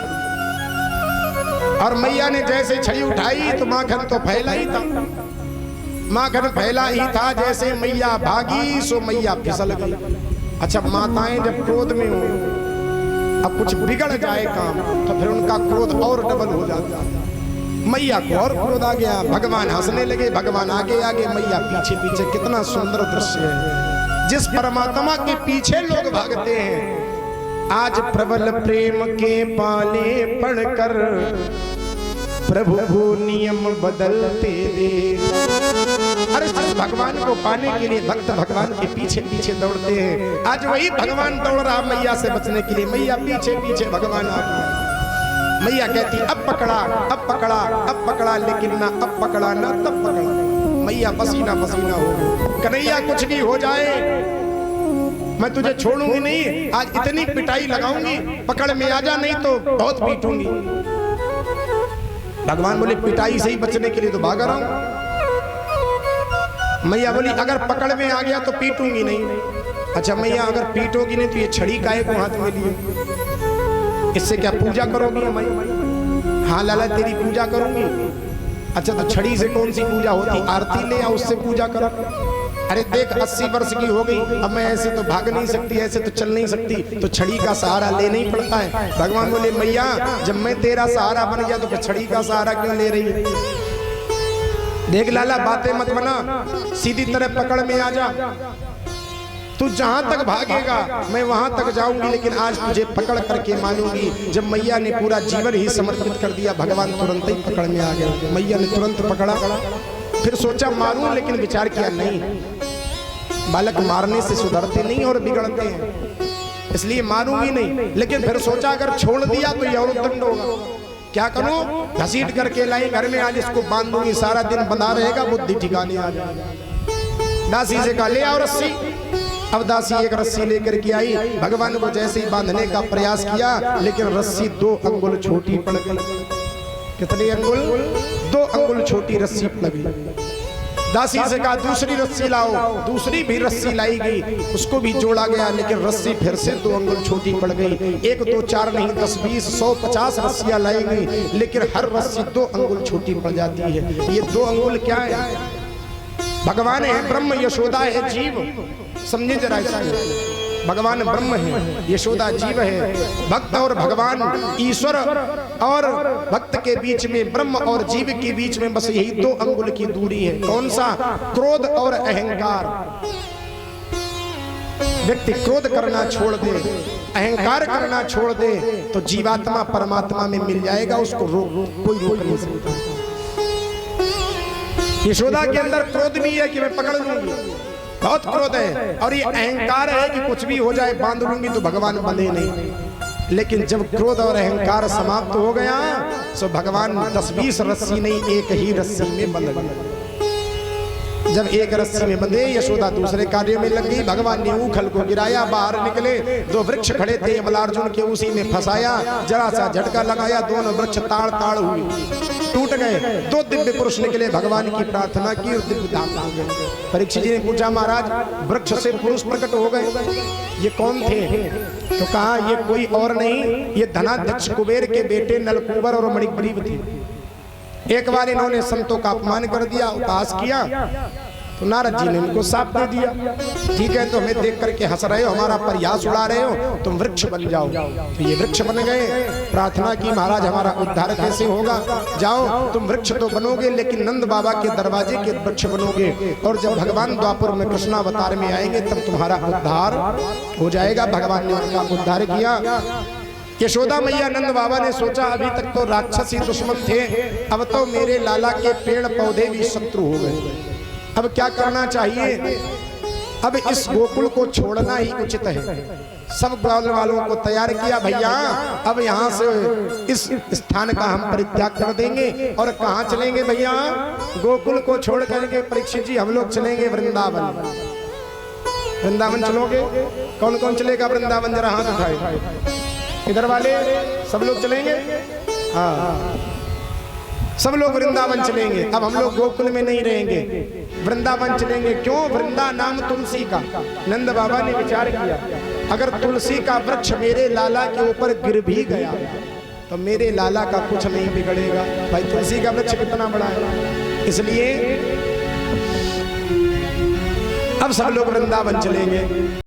और मैया ने जैसे छड़ी उठाई तो माखन तो फैला ही था, माखन फैला ही था। जैसे मैया भागी सो मैया फिसल गई। अच्छा माताएं जब क्रोध में हो, अब कुछ बिगड़ जाए काम, तो फिर उनका क्रोध और डबल हो जाता है। मैया को और क्रोध आ गया, भगवान हंसने लगे, भगवान आगे आगे, मैया पीछे पीछे। कितना सुंदर दृश्य है, जिस परमात्मा के पीछे लोग भागते हैं। आज प्रबल प्रेम के पाले पढ़कर प्रभु को नियम बदलते दे। अरे जिस भगवान को पाने के लिए भक्त भगवान के पीछे पीछे दौड़ते हैं, आज वही भगवान दौड़ रहा मैया से बचने के लिए। मैया पीछे पीछे, भगवान आ गया। मैया कहती अब पकड़ा, अब पकड़ा, अब पकड़ा, लेकिन ना अब पकड़ा ना तब पकड़ा। मैया पसीना पसीना हो गई। कन्हैया कुछ भी हो जाए, मैं तुझे छोड़ूंगी नहीं, आज इतनी पिटाई लगाऊंगी, पकड़ में आ जा, नहीं तो बहुत पीटूंगी। भगवान बोले पिटाई से ही बचने के लिए तो भाग रहा हूं। मैया बोली अगर पकड़ में आ गया तो पीटूंगी नहीं। अच्छा मैया अगर पीटोगी नहीं तो ये छड़ी काहे को हाथ में लिए, इससे क्या पूजा करोगी? हाँ लाला तेरी पूजा करूंगी। अच्छा तो छड़ी से कौन सी पूजा होती? आरती ले या उससे पूजा करो। अरे देख 80 वर्ष की हो गई, अब मैं ऐसे तो भाग नहीं सकती, ऐसे तो चल नहीं सकती, तो छड़ी का सहारा लेना ही पड़ता है। भगवान बोले मैया जब मैं तेरा सहारा बन गया तो फिर छड़ी का सहारा क्यों ले रही है? देख लाला बातें मत बना, सीधी तरह पकड़ में आ जा। तू जहां तक भागेगा मैं वहां तक जाऊंगी, लेकिन आज तुझे पकड़ करके मानूंगी। जब मैया ने पूरा जीवन ही समर्पित कर दिया, भगवान तुरंत ही पकड़ में आ गया। मैया ने तुरंत पकड़ा, फिर सोचा मारूं, लेकिन विचार किया नहीं, बालक मारने से सुधरते नहीं और बिगड़ते हैं, इसलिए मारूंगी नहीं। लेकिन फिर सोचा अगर छोड़ दिया तो यह और दंड होगा, क्या करूं? घसीट करके लाई घर में, आज इसको बांध दूंगी, सारा दिन बंधा रहेगा, बुद्धि ठिकाने आ जाएगी। दासी से कहा ले आओ रस्सी। अब दासी एक रस्सी लेकर के आई, भगवान को जैसे ही बांधने का प्रयास किया, लेकिन रस्सी 2 अंगुल छोटी पड़ गई। कितने अंगुल? 2 अंगुल छोटी रस्सी पड़ गई। दासी से कहा दूसरी रस्सी लाओ, दूसरी भी रस्सी लाई गई, उसको भी जोड़ा गया, लेकिन रस्सी फिर से 2 अंगुल छोटी पड़ गई। 1 2 4 नहीं 10 20 100 50 रस्सियां लाई गई, लेकिन हर रस्सी 2 अंगुल छोटी पड़ जाती है। ये 2 अंगुल क्या है? भगवान है ब्रह्म, यशोदा है जीव। समझे जरा इसको, भगवान ब्रह्म है, यशोदा जीव है। भक्त और भगवान ईश्वर और भक्त के बीच में, ब्रह्म और जीव के बीच में बस यही 2 अंगुल की दूरी है। कौन सा? क्रोध और अहंकार। व्यक्ति क्रोध करना छोड़ दे, अहंकार करना छोड़ दे, तो जीवात्मा परमात्मा में मिल जाएगा, उसको कोई रोक नहीं सकता। यशोदा के अंदर क्रोध भी है कि मैं पकड़ लूंगी, बहुत क्रोध है, और ये अहंकार है कि कुछ भी हो जाए बांध लूंगी तो भगवान बंधे नहीं। लेकिन जब क्रोध और अहंकार समाप्त हो गया तो भगवान 10-20 रस्सी नहीं, 1 ही रस्सी में बंध गए। जब 1 रस्सी में बंधे, यशोदा दूसरे कार्य में लग गई। भगवान ने ऊखल को गिराया, बाहर निकले, 2 वृक्ष खड़े थे, यमलार्जुन के उसी में फंसाया, जरा सा झटका लगाया, दोनों वृक्ष ताड़ ताड़ हुए, टूट गए। 2 दिव्य पुरुष निकले, भगवान की प्रार्थना की और दिव्य दान हो गए। परीक्षित जी ने पूछा, महाराज वृक्ष से पुरुष प्रकट हो गए, ये कौन थे? तो कहा ये कोई और नहीं, ये धनाध्यक्ष कुबेर के बेटे नलकूबर और मणिग्रीव थे। एक बार इन्होंने संतों का अपमान कर दिया, उपहास किया, तो नारद जी ने उनको साप दे दिया। ठीक है, तो हमें देख करके हंस रहे हो, हमारा प्रयास उड़ा रहे हो, तुम वृक्ष बन जाओ। तो ये वृक्ष बन गए। प्रार्थना की, महाराज हमारा उद्धार कैसे होगा? जाओ तुम वृक्ष तो बनोगे, लेकिन नंद बाबा के दरवाजे के वृक्ष बनोगे, और जब भगवान द्वापर में कृष्णावतार में आएंगे तब तुम्हारा उद्धार हो जाएगा। भगवान ने उनका उद्धार किया। यशोदा मैया, नंद बाबा ने सोचा अभी तक तो राक्षसी दुश्मन थे, अब तो मेरे लाला के पेड़ पौधे भी शत्रु हो गए, अब क्या करना चाहिए? अब इस गोकुल को छोड़ना ही उचित है। सब ग्वाल वालों को तैयार किया, भैया अब यहाँ से इस स्थान का हम परित्याग कर देंगे, और कहाँ चलेंगे भैया? गोकुल को छोड़ करके परीक्षित जी हम लोग चलेंगे वृंदावन। वृंदावन चलोगे? कौन कौन चलेगा वृंदावन? जरा हाथ उठाए, इधर वाले सब लोग चलेंगे? हाँ, सब लोग वृंदावन चलेंगे। अब हम लोग गोकुल में नहीं रहेंगे, वृंदावन चलेंगे। क्यों? वृंदा नाम तुलसी का। नंद बाबा ने विचार किया, अगर तुलसी का वृक्ष मेरे लाला के ऊपर गिर भी गया तो मेरे लाला का कुछ नहीं बिगड़ेगा। भाई तुलसी का वृक्ष कितना बड़ा है, इसलिए अब सब लोग वृंदावन चलेंगे।